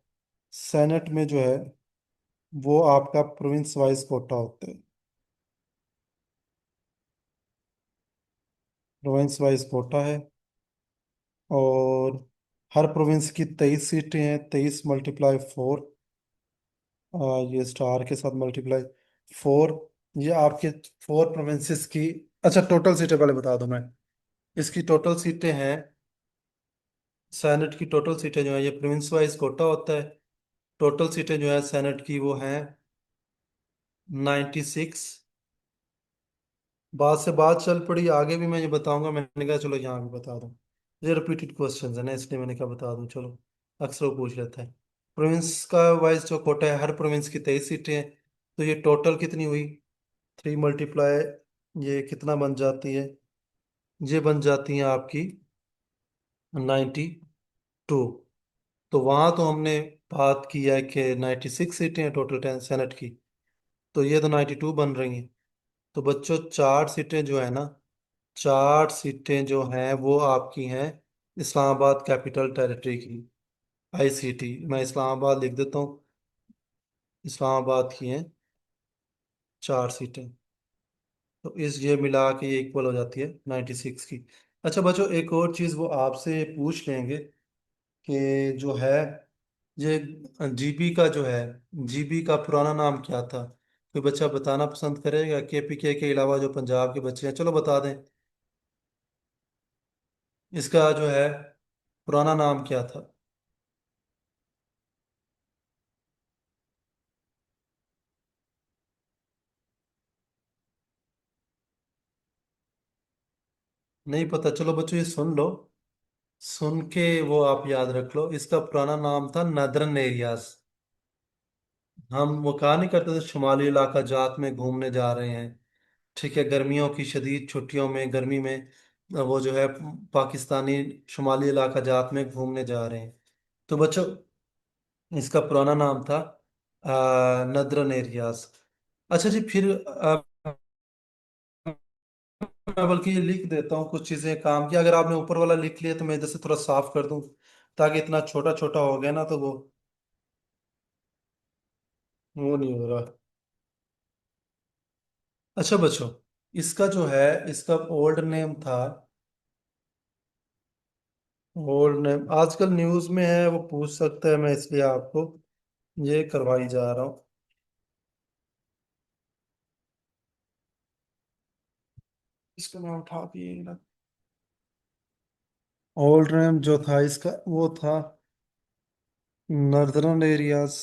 सेनेट में जो है वो आपका प्रोविंस वाइज कोटा होता है। प्रोविंस वाइज कोटा है। और हर प्रोविंस की 23 सीटें हैं, 23 × 4। ये स्टार के साथ मल्टीप्लाई 4। ये आपके 4 प्रोविंसेस की। अच्छा, टोटल सीटें पहले बता दूं मैं। इसकी टोटल सीटें हैं, सेनेट की टोटल सीटें जो है, ये प्रोविंस वाइज कोटा होता है। टोटल सीटें जो है सेनेट की वो हैं 96। बात से बात चल पड़ी, आगे भी मैं ये बताऊंगा, मैंने कहा चलो यहाँ भी बता दूं। ये रिपीटेड क्वेश्चंस है ना, इसलिए मैंने कहा बता दूं, चलो। अक्सर वो पूछ लेता है। प्रोविंस का वाइज जो कोटा है, हर प्रोविंस की 23 सीटें हैं। तो ये टोटल कितनी हुई? 3 × ये कितना बन जाती है? ये बन जाती है आपकी 92। तो वहां तो हमने बात की है कि 96 सीटें हैं टोटल 10 सेनेट की। तो ये तो 92 बन रही हैं। तो बच्चों, 4 सीटें जो है ना, 4 सीटें जो हैं वो आपकी हैं इस्लामाबाद कैपिटल टेरिटरी की, आईसीटी। मैं इस्लामाबाद लिख देता हूँ। इस्लामाबाद की हैं 4 सीटें। तो इस ये मिला के ये इक्वल हो जाती है 96 की। अच्छा बच्चों, एक और चीज़ वो आपसे पूछ लेंगे कि जो है ये जीबी का जो है, जीबी का पुराना नाम क्या था? कोई बच्चा बताना पसंद करेगा? केपीके के अलावा जो पंजाब के बच्चे हैं, चलो बता दें। इसका जो है पुराना नाम क्या था? नहीं पता? चलो बच्चों ये सुन लो। सुन के वो आप याद रख लो, इसका पुराना नाम था नदरन एरियाज। हम वो कहा नहीं करते थे शुमाली इलाका जात में घूमने जा रहे हैं। ठीक है, गर्मियों की शदीद छुट्टियों में, गर्मी में वो जो है पाकिस्तानी शुमाली इलाका जात में घूमने जा रहे हैं। तो बच्चों, इसका पुराना नाम था नदरन एरियाज। अच्छा जी, फिर मैं बल्कि ये लिख देता हूँ कुछ चीजें काम की, अगर आपने ऊपर वाला लिख लिया तो मैं इधर से थोड़ा साफ कर दूं, ताकि इतना छोटा छोटा हो गया ना तो वो नहीं हो रहा। अच्छा बच्चों, इसका जो है, इसका ओल्ड नेम था, ओल्ड नेम आजकल न्यूज में है, वो पूछ सकते हैं, मैं इसलिए आपको ये करवाई जा रहा हूँ। इसको मैं उठा भी ना। ओल्ड नेम जो था इसका वो था नर्दर्न एरियाज।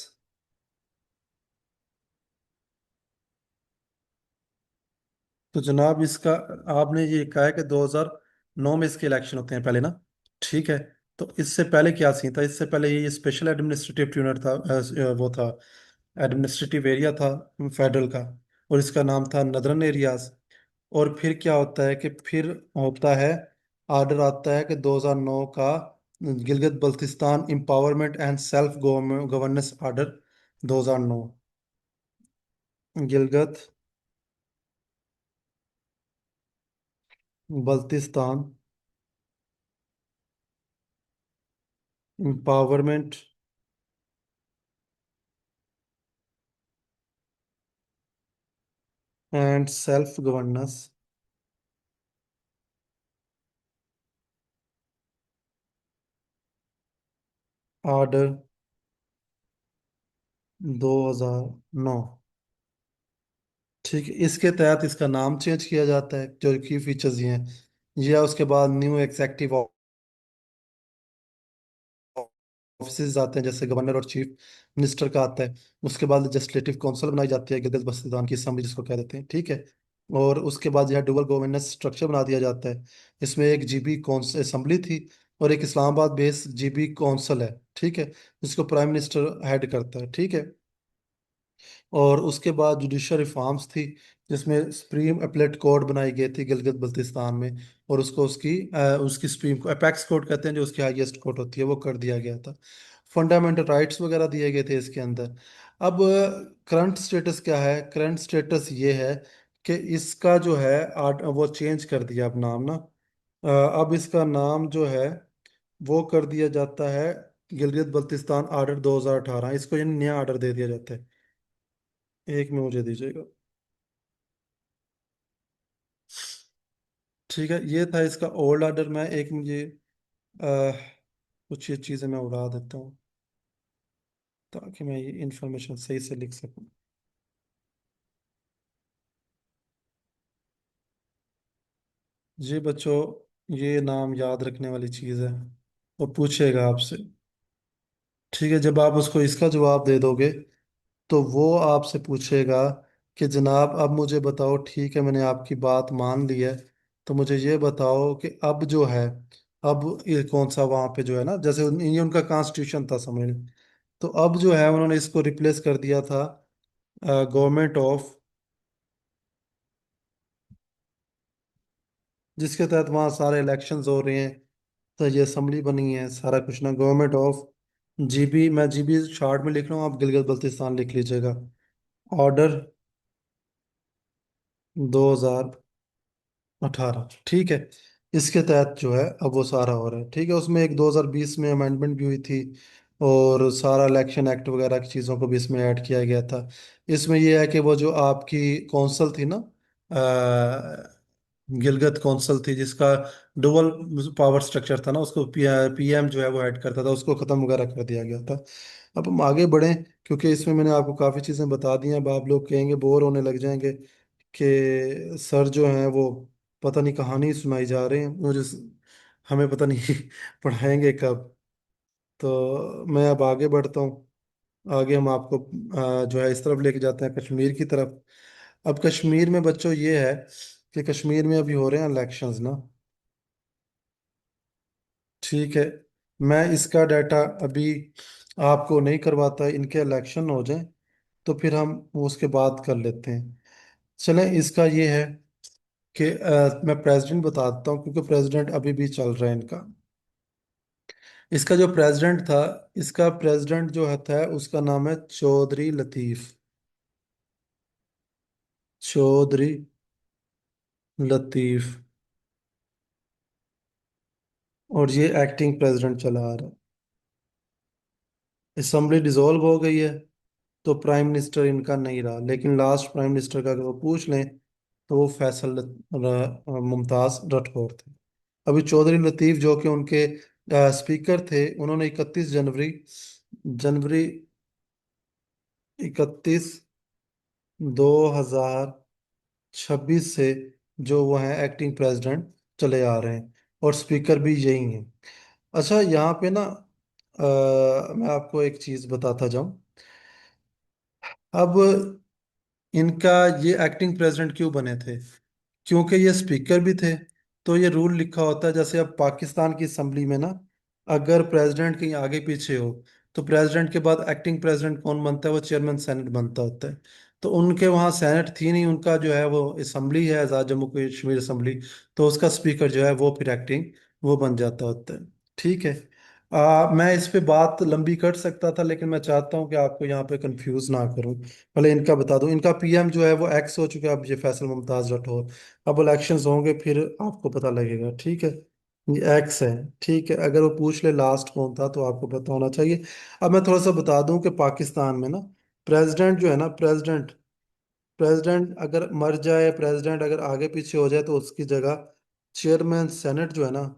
तो जनाब इसका, आपने ये कहा है कि 2009 में इसके इलेक्शन होते हैं पहले ना। ठीक है। तो इससे पहले क्या सीन था? इससे पहले ये स्पेशल एडमिनिस्ट्रेटिव यूनिट था, वो था, एडमिनिस्ट्रेटिव एरिया था फेडरल का, और इसका नाम था नदरन एरियाज। और फिर क्या होता है कि फिर होता है, आर्डर आता है कि 2009 का Gilgit Baltistan empowerment and self governance order 2009। Gilgit Baltistan empowerment and self governance order 2009। ठीक है, इसके तहत इसका नाम चेंज किया जाता है, जो की फीचर्स ये हैं। ये है, उसके बाद न्यू एग्जेक्टिव ऑफिस आते हैं, जैसे गवर्नर और चीफ मिनिस्टर का आता है। उसके बाद लेजिस्लेटिव काउंसिल बनाई जाती है, गिलगित बल्तिस्तान की असेंबली जिसको कह देते हैं। ठीक है। और उसके बाद यह डुअल गवर्नेंस स्ट्रक्चर बना दिया जाता है। इसमें एक जीबी कौंसल असेंबली थी, और एक इस्लामाबाद बेस्ड जीबी कौंसल है। ठीक है, जिसको प्राइम मिनिस्टर हेड करता है। ठीक है। और उसके बाद जुडिशल रिफॉर्म्स थी, जिसमें सुप्रीम अपीलेट कोर्ट बनाई गई थी गिलगित बल्तिस्तान में, और उसको उसकी सुप्रीम को अपेक्स कोर्ट कहते हैं, जो उसकी हाईएस्ट कोर्ट होती है, वो कर दिया गया था। फंडामेंटल राइट्स वगैरह दिए गए थे इसके अंदर। अब करंट स्टेटस क्या है? करंट स्टेटस ये है कि इसका जो है वो चेंज कर दिया अब नाम ना। अब इसका नाम जो है वो कर दिया जाता है गिलगित बल्तिस्तान आर्डर 2018। इसको ये नया आर्डर दे दिया जाता है। एक में मुझे दीजिएगा। ठीक है, ये था इसका ओल्ड ऑर्डर। मैं एक मुझे अह, कुछ ये चीज़ें मैं उड़ा देता हूँ, ताकि मैं ये इंफॉर्मेशन सही से लिख सकूँ। जी बच्चों, ये नाम याद रखने वाली चीज़ है। वो पूछेगा आपसे। ठीक है, जब आप उसको इसका जवाब दे दोगे, तो वो आपसे पूछेगा कि जनाब अब मुझे बताओ, ठीक है मैंने आपकी बात मान ली है, तो मुझे ये बताओ कि अब जो है, अब ये कौन सा वहाँ पे जो है ना, जैसे ये उनका कॉन्स्टिट्यूशन था समझ लो। तो अब जो है उन्होंने इसको रिप्लेस कर दिया था गवर्नमेंट ऑफ, जिसके तहत वहाँ सारे इलेक्शंस हो रहे हैं। तो ये असेंबली बनी है, सारा कुछ ना, गवर्नमेंट ऑफ जीबी, मैं जीबी शॉर्ट में लिख रहा हूँ, आप गिलगित बल्तिस्तान लिख लीजिएगा। ऑर्डर 2018। ठीक है। इसके तहत जो है अब वो सारा हो रहा है। ठीक है, उसमें एक 2020 में अमेंडमेंट भी हुई थी, और सारा इलेक्शन एक्ट वगैरह की चीज़ों को भी इसमें ऐड किया गया था। इसमें ये है कि वो जो आपकी कौंसल थी ना, गिलगित कौंसल थी, जिसका डुअल पावर स्ट्रक्चर था ना, उसको पीएम जो है वो हेड करता था, उसको ख़त्म वगैरह कर दिया गया था। अब हम आगे बढ़ें, क्योंकि इसमें मैंने आपको काफ़ी चीज़ें बता दी हैं। अब आप लोग कहेंगे, बोर होने लग जाएंगे कि सर जो हैं वो पता नहीं कहानी सुनाई जा रहे हैं मुझे, हमें पता नहीं पढ़ाएंगे कब। तो मैं अब आगे बढ़ता हूँ। आगे हम आपको जो है इस तरफ लेके जाते हैं, कश्मीर की तरफ। अब कश्मीर में बच्चों ये है कि कश्मीर में अभी हो रहे हैं इलेक्शंस ना। ठीक है। मैं इसका डाटा अभी आपको नहीं करवाता, इनके इलेक्शन हो जाएं, तो फिर हम उसके बाद कर लेते हैं। चलें, इसका ये है कि मैं प्रेसिडेंट बता देता हूँ क्योंकि प्रेसिडेंट अभी भी चल रहा है इनका। इसका जो प्रेसिडेंट था, इसका प्रेसिडेंट जो था उसका नाम है चौधरी लतीफ। चौधरी लतीफ। और ये एक्टिंग प्रेसिडेंट चला आ रहा है। असेंबली डिसॉल्व हो गई है, तो प्राइम मिनिस्टर इनका नहीं रहा, लेकिन लास्ट प्राइम मिनिस्टर का अगर वो पूछ लें तो वो मुमताज राठौर थे। अभी चौधरी लतीफ जो कि उनके स्पीकर थे, उन्होंने 31 जनवरी 2026 से जो वो हैं एक्टिंग प्रेसिडेंट चले आ रहे हैं, और स्पीकर भी यही हैं। अच्छा, यहाँ पे ना मैं आपको एक चीज़ बताता जाऊं। अब इनका ये एक्टिंग प्रेसिडेंट क्यों बने थे? क्योंकि ये स्पीकर भी थे। तो ये रूल लिखा होता है, जैसे अब पाकिस्तान की असम्बली में ना, अगर प्रेसिडेंट कहीं आगे पीछे हो, तो प्रेसिडेंट के बाद एक्टिंग प्रेसिडेंट कौन बनता है? वो चेयरमैन सेनेट बनता होता है। तो उनके वहाँ सेनेट थी नहीं, उनका जो है वो असम्बली है, आज़ाद जम्मू कश्मीर असम्बली। तो उसका स्पीकर जो है वो फिर एक्टिंग वो बन जाता होता है। ठीक है। मैं इस पे बात लंबी कर सकता था, लेकिन मैं चाहता हूँ कि आपको यहाँ पे कंफ्यूज ना करूँ। पहले इनका बता दूं, इनका पीएम जो है वो एक्स हो चुका है, अब ये फैसल मुमताज राठौर। अब इलेक्शंस होंगे फिर आपको पता लगेगा, ठीक है। ये एक्स है। ठीक है, अगर वो पूछ ले लास्ट कौन था तो आपको पता होना चाहिए। अब मैं थोड़ा सा बता दूं कि पाकिस्तान में ना, प्रेसिडेंट जो है ना, प्रेसिडेंट प्रेसिडेंट अगर मर जाए, प्रेसिडेंट अगर आगे पीछे हो जाए, तो उसकी जगह चेयरमैन सेनेट जो है ना,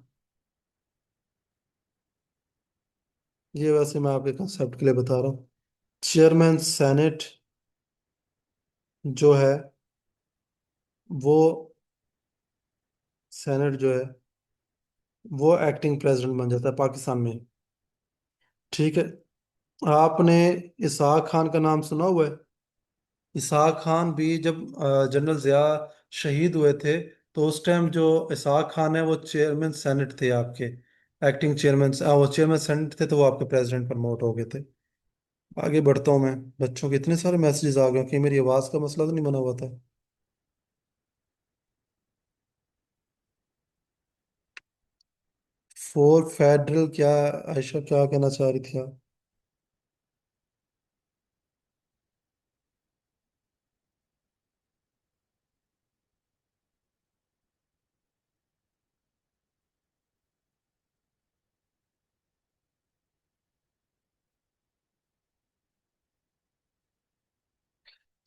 ये वैसे मैं आपके कंसेप्ट के लिए बता रहा हूँ। चेयरमैन सेनेट जो है वो, सेनेट जो है वो एक्टिंग प्रेसिडेंट बन जाता है पाकिस्तान में। ठीक है। आपने इसहाक खान का नाम सुना हुआ है? इसहाक खान भी जब जनरल जिया शहीद हुए थे, तो उस टाइम जो इसहाक खान है वो चेयरमैन सेनेट थे आपके। एक्टिंग चेयरमैन, वो चेयरमैन सेनेट थे, तो वो आपके प्रेसिडेंट प्रमोट हो गए थे। आगे बढ़ता हूँ मैं। बच्चों के इतने सारे मैसेजेस आ गए कि मेरी आवाज़ का मसला तो नहीं बना हुआ था। फोर फेडरल क्या? आयशा क्या कहना चाह रही थी आप?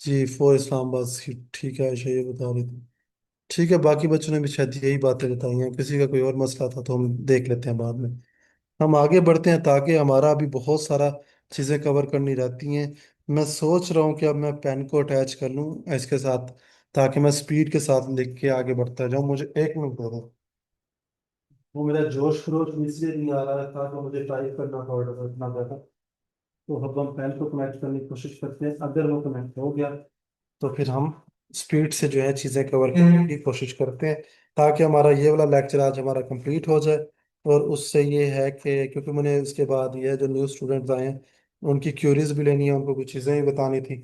जी, फोर इस्लामाबाद सीट, ठीक है, आयशा ये बता रही थी। ठीक है, बाकी बच्चों ने भी शायद यही बातें बताई हैं, किसी का कोई और मसला था तो हम देख लेते हैं बाद में। हम आगे बढ़ते हैं, ताकि हमारा अभी बहुत सारा चीज़ें कवर करनी रहती हैं। मैं सोच रहा हूँ कि अब मैं पेन को अटैच कर लूँ इसके साथ, ताकि मैं स्पीड के साथ लिख के आगे बढ़ता जाऊँ। मुझे 1 मिनट दे दो। वो मेरा जोश खरोश इसलिए नहीं आ रहा था, तो मुझे टाइप करना पड़ रहा इतना ज़्यादा। तो अब हम पेन को कनेक्ट करने की कोशिश करते हैं, अगर वो कनेक्ट हो गया तो फिर हम स्पीड से जो है चीज़ें कवर करने की कोशिश करते हैं, ताकि हमारा ये वाला लेक्चर आज हमारा कंप्लीट हो जाए। और उससे ये है कि क्योंकि मैंने इसके बाद ये जो न्यू स्टूडेंट्स आए हैं, उनकी क्यूरीज भी लेनी है, उनको कुछ चीज़ें भी बतानी थी।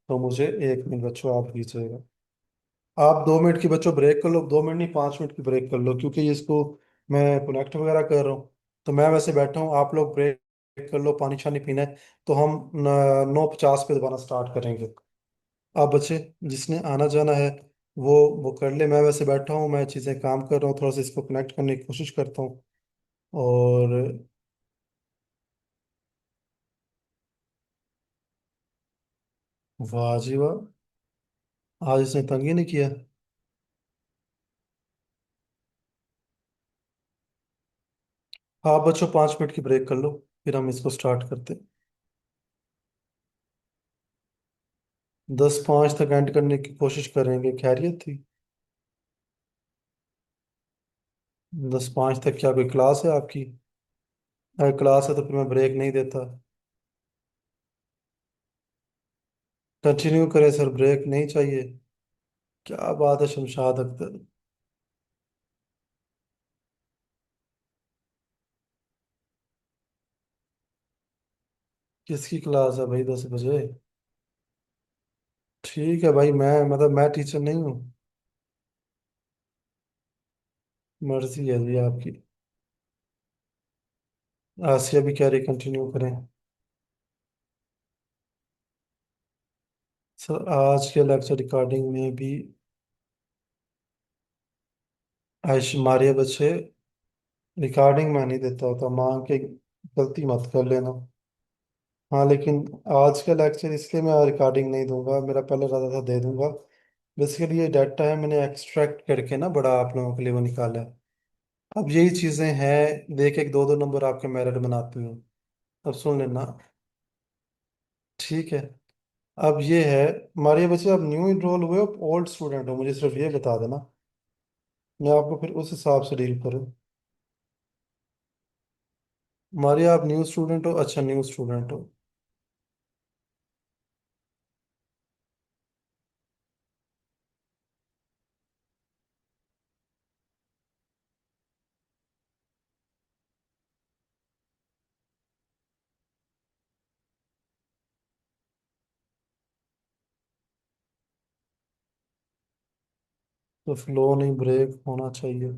तो मुझे 1 मिनट बच्चों आप दीजिएगा। आप 2 मिनट की बच्चों ब्रेक कर लो, 2 मिनट नहीं 5 मिनट की ब्रेक कर लो, क्योंकि ये इसको मैं कनेक्ट वगैरह कर रहा हूँ। तो मैं वैसे बैठा हूँ, आप लोग ब्रेक कर लो, पानी शानी पीना है। तो हम 9:50 पे दोबारा स्टार्ट करेंगे। आप बच्चे जिसने आना जाना है वो कर ले। मैं वैसे बैठा हूँ, मैं चीज़ें काम कर रहा हूँ, थोड़ा सा इसको कनेक्ट करने की कोशिश करता हूँ। और वाह जी वाह, आज इसने तंग ही नहीं किया। हाँ बच्चों, 5 मिनट की ब्रेक कर लो, फिर हम इसको स्टार्ट करते हैं। 10:05 तक एंड करने की कोशिश करेंगे, खैरियत थी? 10:05 तक क्या कोई क्लास है आपकी? अगर क्लास है तो फिर मैं ब्रेक नहीं देता। कंटिन्यू करें सर, ब्रेक नहीं चाहिए। क्या बात है शमशाद अख्तर। किसकी क्लास है भाई 10 बजे? ठीक है भाई, मैं टीचर नहीं हूँ। मर्जी है जी आपकी। आसिया भी कह रही कंटिन्यू करें। सर आज के लेक्चर रिकॉर्डिंग में भी आयुष मारिया बच्चे, रिकॉर्डिंग में नहीं देता होता, मांग के गलती मत कर लेना। हाँ लेकिन आज का लेक्चर इसलिए मैं रिकॉर्डिंग नहीं दूंगा, मेरा पहले इरादा था दे दूंगा। बेसिकली ये डाटा है, मैंने एक्सट्रैक्ट करके ना बड़ा आप लोगों के लिए वो निकाला है। अब यही चीजें हैं, देख एक दो दो नंबर आपके मेरिट बनाती हूँ। अब सुन लेना। ठीक है। अब ये है, मारिया बच्चे आप न्यू इनरोल हुए हो ओल्ड स्टूडेंट हो, मुझे सिर्फ ये बता देना, मैं आपको फिर उस हिसाब से डील करूँ। मारिया आप न्यू स्टूडेंट हो? अच्छा न्यू स्टूडेंट हो। तो फ्लो नहीं, ब्रेक होना चाहिए।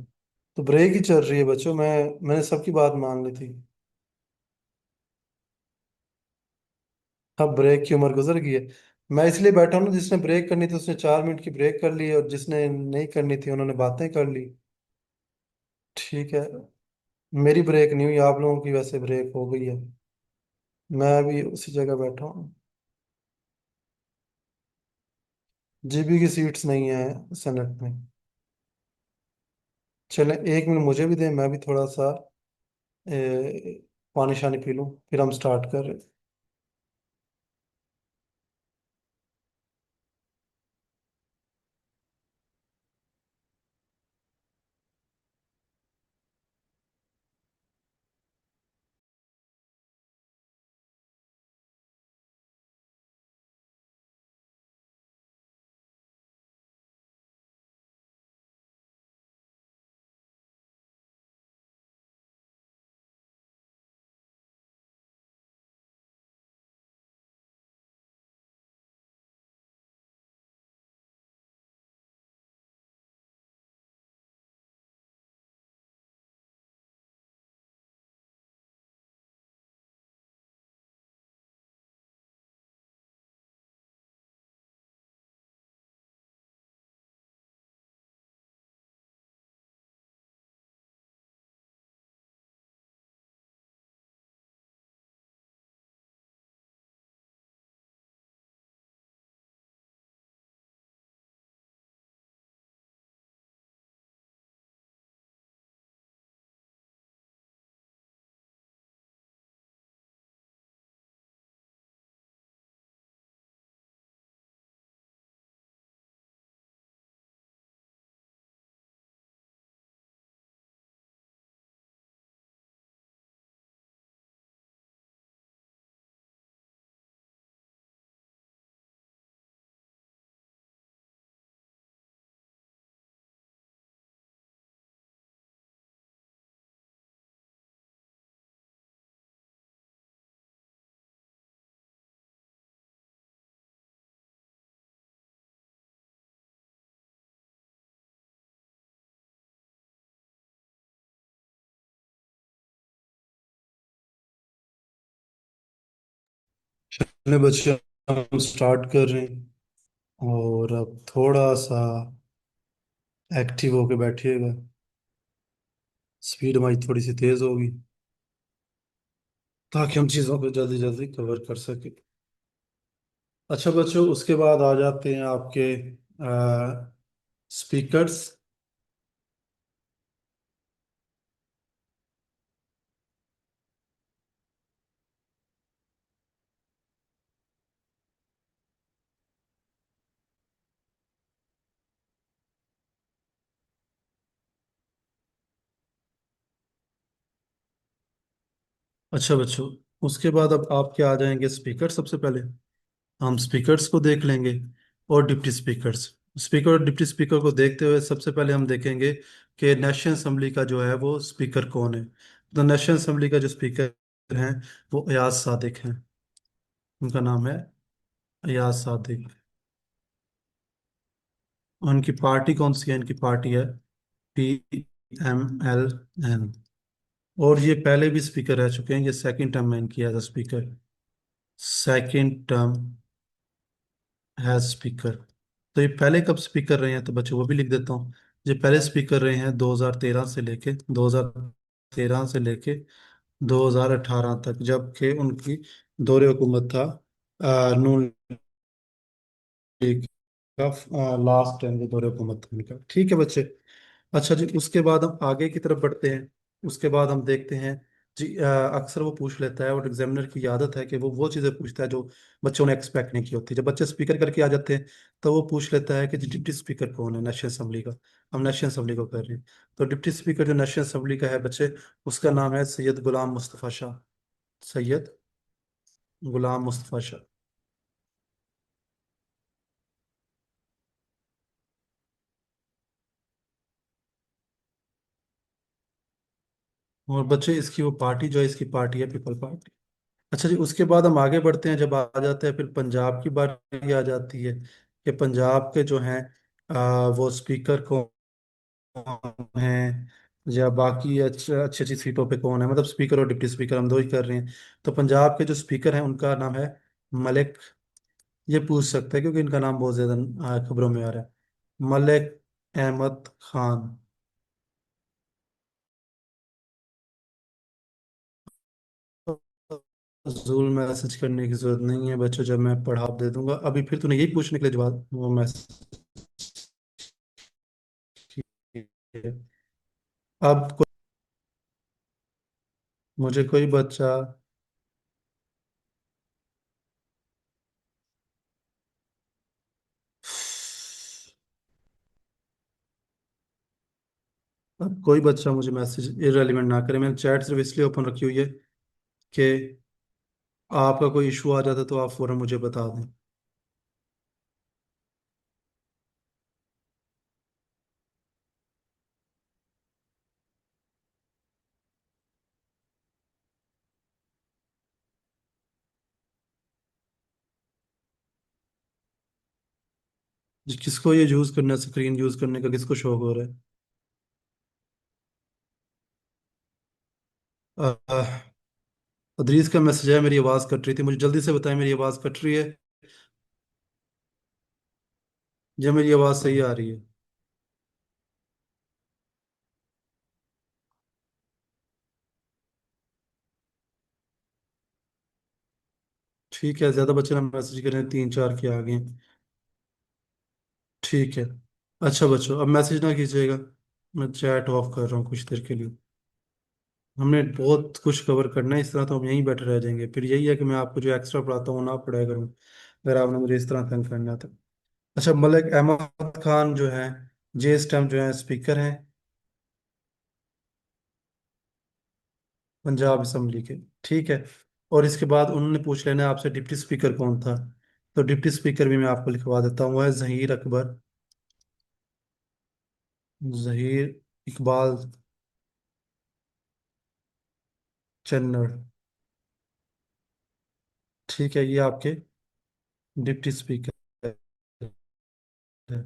तो ब्रेक ही चल रही है बच्चों, मैंने सबकी बात मान ली थी। अब ब्रेक की उम्र गुजर गई है। मैं इसलिए बैठा हूँ ना, जिसने ब्रेक करनी थी उसने 4 मिनट की ब्रेक कर ली, और जिसने नहीं करनी थी उन्होंने बातें कर ली। ठीक है। मेरी ब्रेक नहीं हुई, आप लोगों की वैसे ब्रेक हो गई है। मैं अभी उसी जगह बैठा हूँ। जीबी की सीट्स नहीं है सेनेट में। चलें 1 मिनट मुझे भी दें, मैं भी थोड़ा सा पानी शानी पी लूँ, फिर हम स्टार्ट कर रहे। चलिए बच्चे, हम स्टार्ट कर रहे हैं। और अब थोड़ा सा एक्टिव होके बैठिएगा, स्पीड हमारी थोड़ी सी तेज होगी, ताकि हम चीज़ों को जल्दी जल्दी कवर कर सके। अच्छा बच्चों, उसके बाद आ जाते हैं आपके स्पीकर्स। अच्छा बच्चों, उसके बाद अब आपके आ जाएंगे स्पीकर सबसे पहले। हम स्पीकर्स को देख लेंगे, और डिप्टी स्पीकर्स। स्पीकर और डिप्टी स्पीकर को देखते हुए सबसे पहले हम देखेंगे कि नेशनल असेंबली का जो है वो स्पीकर कौन है। तो नेशनल असेंबली का जो स्पीकर हैं वो अयाज सादिक हैं। उनका नाम है अयाज सादिक। उनकी पार्टी कौन सी है? इनकी पार्टी है PMLN। और ये पहले भी स्पीकर रह चुके हैं, ये सेकंड टर्म में इनकी as speaker, second term as speaker. तो ये पहले कब स्पीकर रहे हैं तो बच्चों वो भी लिख देता हूँ। ये पहले स्पीकर रहे हैं 2013 से लेके 2018 तक, जबकि उनकी दौरे हुकूमत था नून लीग का लास्ट टाइम जो दौरे हुकूमत था उनका। ठीक है बच्चे। अच्छा जी, उसके बाद हम आगे की तरफ बढ़ते हैं। उसके बाद हम देखते हैं जी, अक्सर वो पूछ लेता है और एग्जामिनर की आदत है कि वो चीज़ें पूछता है जो बच्चों ने एक्सपेक्ट नहीं की होती। जब बच्चे स्पीकर करके आ जाते हैं तो वो पूछ लेता है कि जी डिप्टी स्पीकर कौन है नेशनल असेंबली का। हम नेशनल असेंबली को कर रहे हैं। तो डिप्टी स्पीकर जो नेशनल असेंबली का है बच्चे, उसका नाम है सैयद गुलाम मुस्तफ़ा शाह। सैयद गुलाम मुस्तफ़ा शाह। और बच्चे इसकी वो पार्टी जो है, इसकी पार्टी है पीपल पार्टी। अच्छा जी, उसके बाद हम आगे बढ़ते हैं। जब आ जाते हैं फिर पंजाब की बारी आ जाती है कि पंजाब के जो हैं वो स्पीकर कौन हैं, या बाकी अच्छी अच्छी अच्छी सीटों पे कौन है। मतलब स्पीकर और डिप्टी स्पीकर हम दो ही कर रहे हैं। तो पंजाब के जो स्पीकर हैं उनका नाम है मलिक। ये पूछ सकते हैं क्योंकि इनका नाम बहुत ज्यादा खबरों में आ रहा है। मलिक अहमद खान। जरूर मैसेज करने की जरूरत नहीं है बच्चों, जब मैं पढ़ा दे दूंगा। अभी फिर तूने यही पूछने के लिए जवाब वो मैसेज किया। अब मुझे कोई बच्चा, अब कोई बच्चा मुझे मैसेज इरेलीवेंट ना करे। मैंने चैट सिर्फ इसलिए ओपन रखी हुई है कि आपका कोई इशू आ जाता तो आप फौरन मुझे बता दें। किसको ये यूज करना, स्क्रीन यूज करने का किसको शौक हो रहा है? अदरीस का मैसेज है मेरी आवाज़ कट रही थी, मुझे जल्दी से बताएं मेरी आवाज़ कट रही है या मेरी आवाज़ सही आ रही है? ठीक है, ज़्यादा बच्चे ना मैसेज करें, तीन चार के आ गए। ठीक है। अच्छा बच्चों, अब मैसेज ना कीजिएगा, मैं चैट ऑफ कर रहा हूँ कुछ देर के लिए। हमने बहुत कुछ कवर करना है, इस तरह तो हम यहीं बैठे रह जाएंगे। फिर यही है कि मैं आपको जो एक्स्ट्रा पढ़ाता हूँ ना पढ़ाया करूँ, अगर आपने मुझे इस तरह तंग करना था। अच्छा, मलिक अहमद खान जो है, जे इस टाइम जो है स्पीकर हैं पंजाब असम्बली के। ठीक है। और इसके बाद उन्होंने पूछ लेना है आपसे डिप्टी स्पीकर कौन था। तो डिप्टी स्पीकर भी मैं आपको लिखवा देता हूँ, वो है जहीर अकबर, जहीर इकबाल चन्नड़। ठीक है, ये आपके डिप्टी स्पीकर है।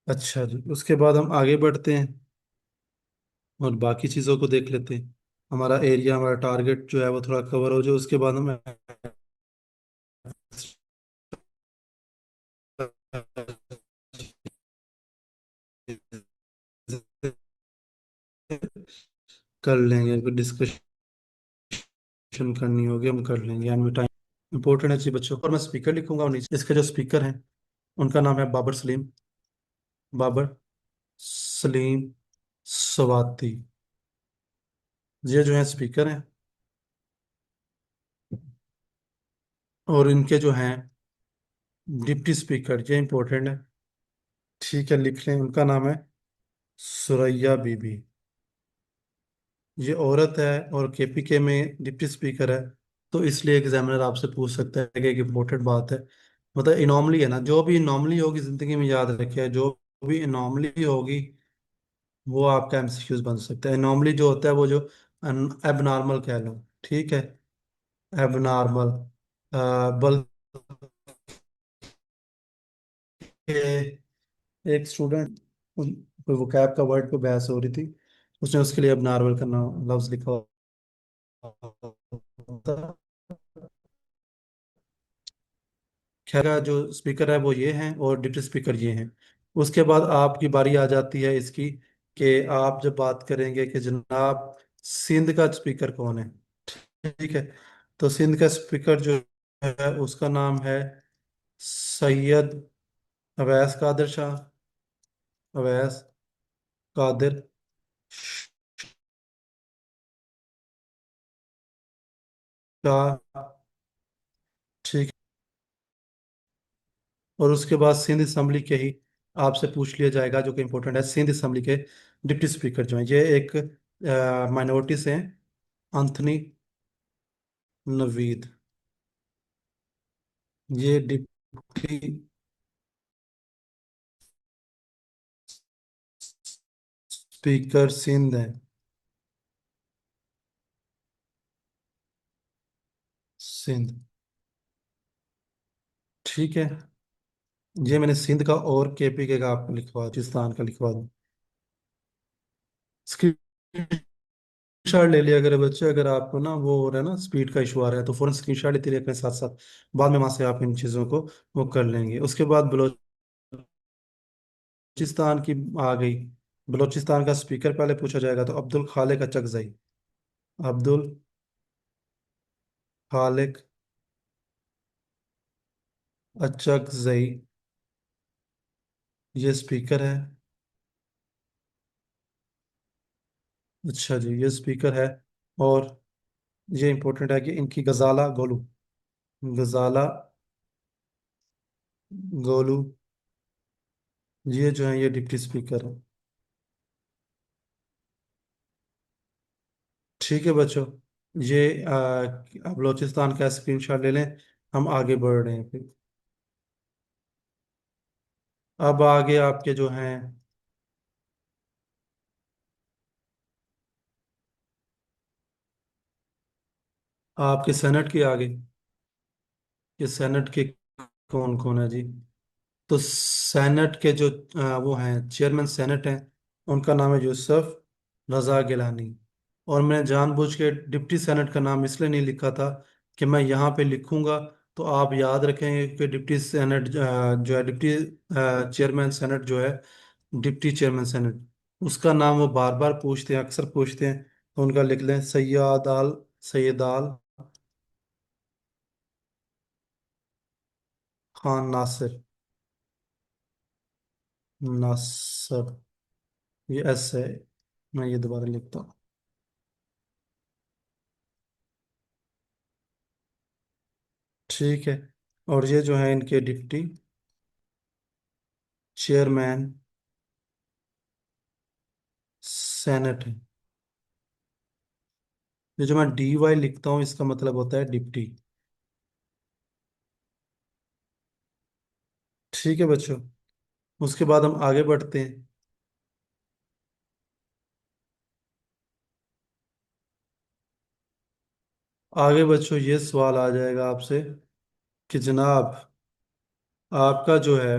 अच्छा जी, उसके बाद हम आगे बढ़ते हैं और बाकी चीज़ों को देख लेते हैं। हमारा एरिया, हमारा टारगेट जो है वो थोड़ा कवर हो जाए, उसके बाद हम कर लेंगे। डिस्कशन करनी होगी, हम कर लेंगे हमें टाइम इंपॉर्टेंट है जी बच्चों। और मैं स्पीकर लिखूंगा और नीचे इसके जो स्पीकर हैं उनका नाम है बाबर सलीम। बाबर सलीम सवाती। ये जो है स्पीकर हैं। और इनके जो हैं डिप्टी स्पीकर, ये इंपॉर्टेंट है। ठीक है, लिख लें। उनका नाम है सुरैया बीबी। ये औरत है और KPK में डिप्टी स्पीकर है। तो इसलिए एग्जामिनर आपसे पूछ सकता है कि एक इम्पोर्टेंट बात है, मतलब इनॉमली है ना, जो भी इनॉमली होगी जिंदगी में याद रखिए, जो भी इनॉमली होगी वो आपका MCQs बन सकता है। इनॉमली जो होता है वो जो एबनॉर्मल कह लो। ठीक है। एबनॉर्मल, बल्कि एक स्टूडेंट, कोई वोकैब का वर्ड पे बहस हो रही थी, उसने उसके लिए एबनॉर्मल का नाम लफ्ज लिखा होता। खैर, जो स्पीकर है वो ये हैं और डिप्टी स्पीकर ये हैं। उसके बाद आपकी बारी आ जाती है इसकी, कि आप जब बात करेंगे कि जनाब सिंध का स्पीकर कौन है। ठीक है, तो सिंध का स्पीकर जो है उसका नाम है सैयद अवैस कादिर शाह, अवैस कादिर शाह। ठीक। और उसके बाद सिंध असम्बली के ही आपसे पूछ लिया जाएगा, जो कि इम्पोर्टेंट है, सिंध असम्बली के डिप्टी स्पीकर जो हैं ये एक माइनॉरिटी से हैं, अंथनी नवीद। ये डिप्टी स्पीकर सिंध है। सिंध। ठीक है, ये मैंने सिंध का और केपीके का आपको लिखवा, पाकिस्तान का लिखवा दूं। स्क्रीनशॉट ले लिया अगर बच्चे, अगर आपको ना वो हो रहा है ना, स्पीड का इशू आ रहा है, तो फौरन स्क्रीनशॉट लेते रहिए अपने साथ साथ। बाद में वहां से आप इन चीज़ों को वो कर लेंगे। उसके बाद बलोचिस्तान की आ गई। बलोचिस्तान का स्पीकर पहले पूछा जाएगा, तो अब्दुल खालिक अचकजई। अब्दुल खालिक अचकजई, ये स्पीकर है। अच्छा जी, ये स्पीकर है। और ये इंपॉर्टेंट है कि इनकी गजाला गोलू, गजाला गोलू, ये जो है ये डिप्टी स्पीकर है। ठीक है बच्चों, ये अब बलोचिस्तान का स्क्रीनशॉट ले लें। हम आगे बढ़ रहे हैं फिर। अब आगे आपके जो हैं, आपके सेनेट के आगे, ये सेनेट के कौन कौन है जी। तो सेनेट के जो वो हैं चेयरमैन सेनेट हैं, उनका नाम है यूसुफ रजा गिलानी। और मैंने जानबूझ के डिप्टी सेनेट का नाम इसलिए नहीं लिखा था कि मैं यहाँ पे लिखूंगा तो आप याद रखेंगे कि डिप्टी सेनेट जो है, डिप्टी चेयरमैन सेनेट जो है, डिप्टी चेयरमैन सेनेट, उसका नाम वो बार बार पूछते हैं, अक्सर पूछते हैं। तो उनका लिख लें सैयद आल खान नासिर, नासर, ये एस है। मैं ये दोबारा लिखता हूँ। ठीक है, और ये जो है इनके डिप्टी चेयरमैन सेनेट है। ये जो मैं डी वाई लिखता हूँ इसका मतलब होता है डिप्टी। ठीक है बच्चों, उसके बाद हम आगे बढ़ते हैं। आगे बच्चों ये सवाल आ जाएगा आपसे कि जनाब आपका जो है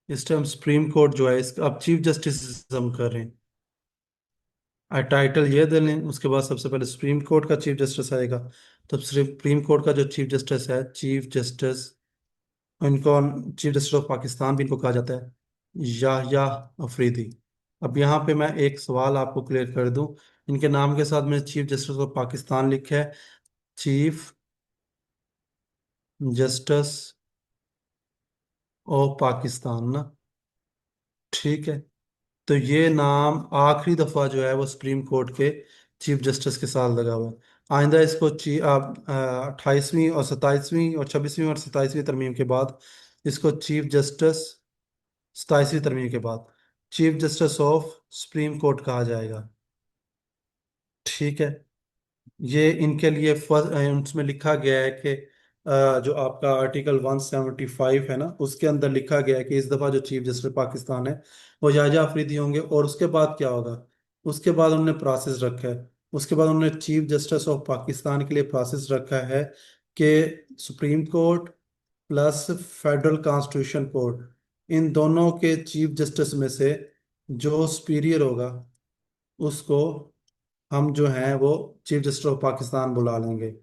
इस टाइम सुप्रीम कोर्ट जो है, इसका आप चीफ जस्टिस हम कर रहे हैं। टाइटल ये दे लें, उसके बाद सबसे पहले सुप्रीम कोर्ट का चीफ जस्टिस आएगा। तो सुप्रीम कोर्ट का जो चीफ जस्टिस है, चीफ जस्टिस, इनको चीफ जस्टिस ऑफ पाकिस्तान भी इनको कहा जाता है, याह्या अफरीदी। अब यहाँ पे मैं एक सवाल आपको क्लियर कर दूं, इनके नाम के साथ मैंने चीफ जस्टिस ऑफ पाकिस्तान लिखा है, चीफ जस्टिस ऑफ पाकिस्तान ना। ठीक है, तो ये नाम आखिरी दफा जो है वो सुप्रीम कोर्ट के चीफ जस्टिस के साथ लगा हुआ है। आइंदा इसको ची आप 28वीं और 27वीं और 26वीं और 27वीं तरमीम के बाद इसको चीफ जस्टिस, 27वीं तरमीम के बाद chief justice of supreme court कहा जाएगा। ठीक है, ये इनके लिए उसमें लिखा गया है कि जो आपका आर्टिकल 175 है ना, उसके अंदर लिखा गया है कि इस दफा जो चीफ जस्टिस पाकिस्तान है वो याहिया अफरीदी होंगे। और उसके बाद क्या होगा, उसके बाद उन्होंने प्रोसेस रखा है, उसके बाद उन्होंने चीफ जस्टिस ऑफ पाकिस्तान के लिए प्रोसेस रखा है कि supreme court plus federal constitution court, इन दोनों के चीफ जस्टिस में से जो सुपीरियर होगा उसको हम जो हैं वो चीफ जस्टिस ऑफ पाकिस्तान बुला लेंगे।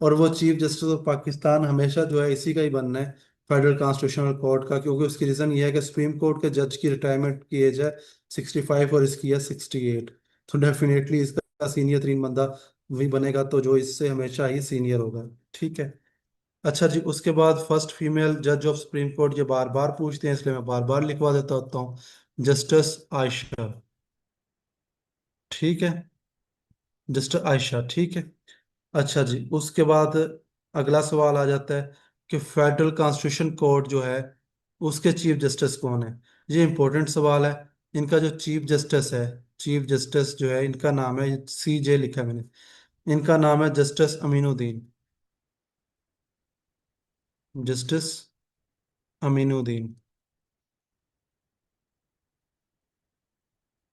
और वो चीफ जस्टिस ऑफ पाकिस्तान हमेशा जो है इसी का ही बनना है, फेडरल कॉन्स्टिट्यूशनल कोर्ट का, क्योंकि उसकी रीज़न ये है कि सुप्रीम कोर्ट के जज की रिटायरमेंट की एज है 65 और इसकी है 68। तो डेफिनेटली इसका सीनियर तरीन बंदा वही बनेगा, तो जो इससे हमेशा ही सीनियर होगा। ठीक है। अच्छा जी, उसके बाद फर्स्ट फीमेल जज ऑफ सुप्रीम कोर्ट, ये बार बार पूछते हैं इसलिए मैं बार बार लिखवा देता होता हूँ, जस्टिस आयशा। ठीक है, जस्टिस आयशा। ठीक है। अच्छा जी, उसके बाद अगला सवाल आ जाता है कि फेडरल कॉन्स्टिट्यूशन कोर्ट जो है उसके चीफ जस्टिस कौन है। ये इंपॉर्टेंट सवाल है। इनका जो चीफ जस्टिस है, चीफ जस्टिस जो है इनका नाम है, CJ लिखा है मैंने, इनका नाम है जस्टिस अमीनुद्दीन। जस्टिस अमीनुद्दीन।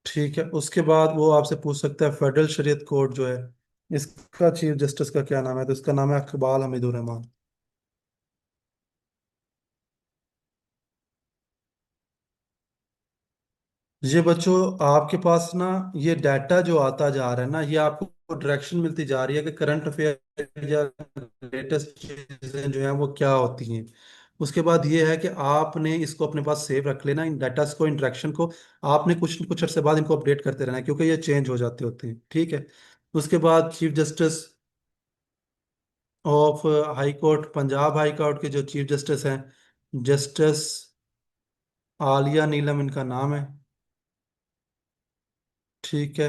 ठीक है। उसके बाद वो आपसे पूछ सकता है फेडरल शरीयत कोर्ट जो है इसका चीफ जस्टिस का क्या नाम है, तो इसका नाम है इकबाल हमीदुर रहमान। ये बच्चों आपके पास ना ये डाटा जो आता जा रहा है ना, ये आपको डायरेक्शन मिलती जा रही है कि करंट अफेयर या लेटेस्ट चीजें जो हैं वो क्या होती हैं। उसके बाद ये है कि आपने इसको अपने पास सेव रख लेना, इन डाटा को, इंटरेक्शन को। आपने कुछ कुछ अर्से बाद इनको अपडेट करते रहना है, क्योंकि ये चेंज हो जाते होते हैं। ठीक है। उसके बाद chief justice of high court, Punjab high court के जो चीफ जस्टिस हैं, जस्टिस आलिया नीलम इनका नाम है। ठीक है।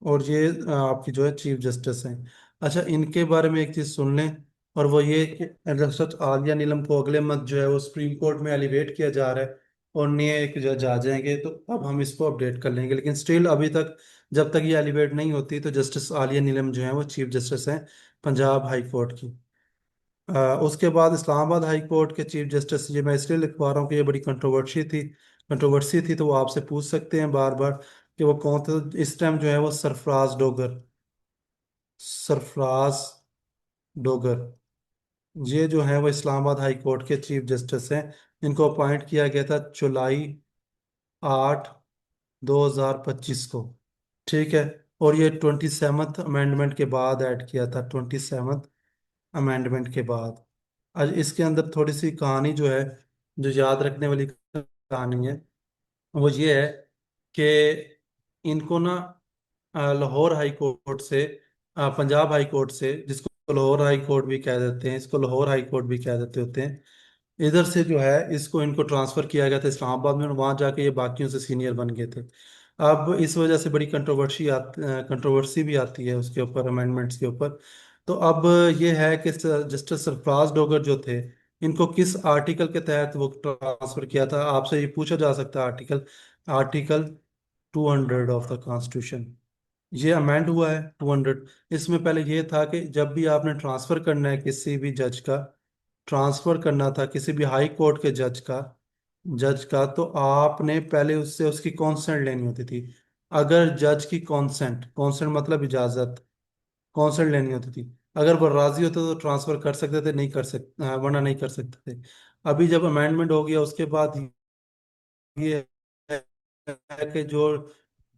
और ये आपकी जो है चीफ जस्टिस हैं। अच्छा, इनके बारे में एक चीज सुन लें, और वो ये कि जस्टिस आलिया नीलम को अगले मंथ जो है वो सुप्रीम कोर्ट में एलिवेट किया जा रहा है और नए एक जज आ जाएंगे, तो अब हम इसको अपडेट कर लेंगे। लेकिन स्टिल अभी तक जब तक ये एलिवेट नहीं होती तो जस्टिस आलिया नीलम जो है वो चीफ जस्टिस हैं पंजाब हाई कोर्ट की। उसके बाद इस्लामाबाद हाई कोर्ट के चीफ जस्टिस, ये मैं इसलिए लिखवा रहा हूँ कि ये बड़ी कंट्रोवर्सी थी, तो वो आपसे पूछ सकते हैं बार बार कि वो कौन थे। इस टाइम जो है वो सरफराज डोगर, सरफराज डोगर, ये जो है वो इस्लामाबाद हाई कोर्ट के चीफ जस्टिस हैं। इनको अपॉइंट किया गया था जुलाई 8 2025 को। ठीक है। और ये 27th अमेंडमेंट के बाद ऐड किया था, 27th अमेंडमेंट के बाद। आज इसके अंदर थोड़ी सी कहानी जो है, जो याद रखने वाली कहानी है, वो ये है कि इनको ना लाहौर हाई कोर्ट से, पंजाब हाई कोर्ट से, जिसको लाहौर हाई कोर्ट भी कह देते हैं, इसको लाहौर हाई कोर्ट भी कह देते होते हैं, इधर से जो है इसको इनको ट्रांसफर किया गया था इस्लामाबाद में, और वहां जाके ये बाकियों से सीनियर बन गए थे। अब इस वजह से बड़ी कंट्रोवर्सी भी आती है उसके ऊपर, अमेंडमेंट्स के ऊपर। तो अब ये है कि जस्टिस सरफराज डोगर जो थे, इनको किस आर्टिकल के तहत वो ट्रांसफर किया था, आपसे ये पूछा जा सकता है। Article article 200 of the constitution, ये अमेंड हुआ है 200। इसमें पहले ये था कि जब भी आपने ट्रांसफर करना है किसी भी जज का, ट्रांसफर करना था किसी भी हाई कोर्ट के जज का, तो आपने पहले उससे उसकी कॉन्सेंट लेनी होती थी। अगर जज की कॉन्सेंट, कॉन्सेंट मतलब इजाजत, कॉन्सेंट लेनी होती थी। अगर वो राजी होते तो ट्रांसफर कर सकते थे, नहीं कर सकते, वरना नहीं कर सकते थे। अभी जब अमेंडमेंट हो गया उसके बाद ये है कि जो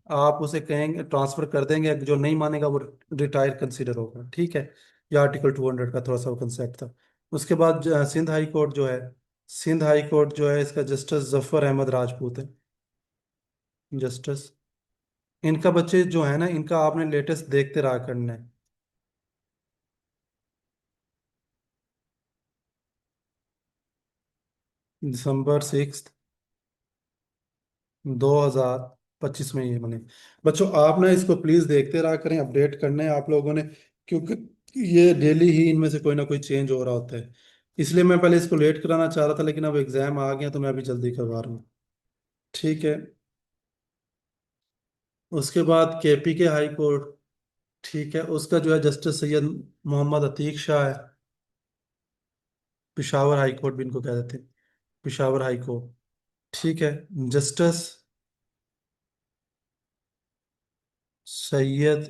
आप उसे कहेंगे ट्रांसफर कर देंगे, जो नहीं मानेगा वो रिटायर कंसीडर होगा। ठीक है। ये आर्टिकल 200 का थोड़ा सा कंसेप्ट था। उसके बाद सिंध हाई कोर्ट जो है, सिंध हाई कोर्ट जो है इसका जस्टिस जफर अहमद राजपूत है। जस्टिस, इनका बच्चे जो है ना, इनका आपने लेटेस्ट देखते रहा करना है। December 6 2025 में ये बने। बच्चों आप ना इसको प्लीज देखते रहा करें, अपडेट करने हैं आप लोगों ने, क्योंकि ये डेली ही इनमें से कोई ना कोई चेंज हो रहा होता है। इसलिए मैं पहले इसको लेट कराना चाह रहा था, लेकिन अब एग्जाम आ गया तो मैं अभी जल्दी करवा रहा हूँ। ठीक है। उसके बाद KP के हाई कोर्ट, ठीक है, उसका जो है जस्टिस सैयद मोहम्मद अतीक शाह है। पिशावर हाई कोर्ट भी इनको कह देते हैं, पिशावर हाई कोर्ट। ठीक है। जस्टिस सैयद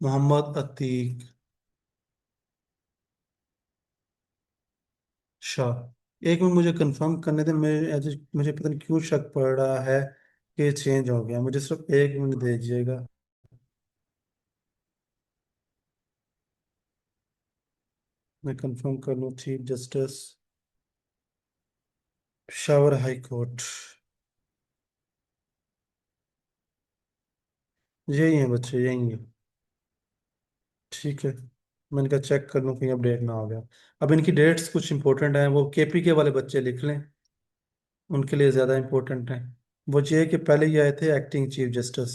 मोहम्मद अतीक शाह। एक मिनट मुझे कंफर्म करने दें, मुझे पता नहीं क्यों शक पड़ रहा है कि चेंज हो गया। मुझे सिर्फ एक मिनट दे दीजिएगा। मैं कंफर्म कर लूँ। Chief justice Peshawar high court, यही है बच्चे, यही है। ठीक है, मैंने कहा चेक कर लूँ कहीं अपडेट ना हो गया। अब इनकी डेट्स कुछ इंपॉर्टेंट हैं, वो केपीके वाले बच्चे लिख लें, उनके लिए ज़्यादा इंपॉर्टेंट है। वो ये है कि पहले ये आए थे acting chief justice.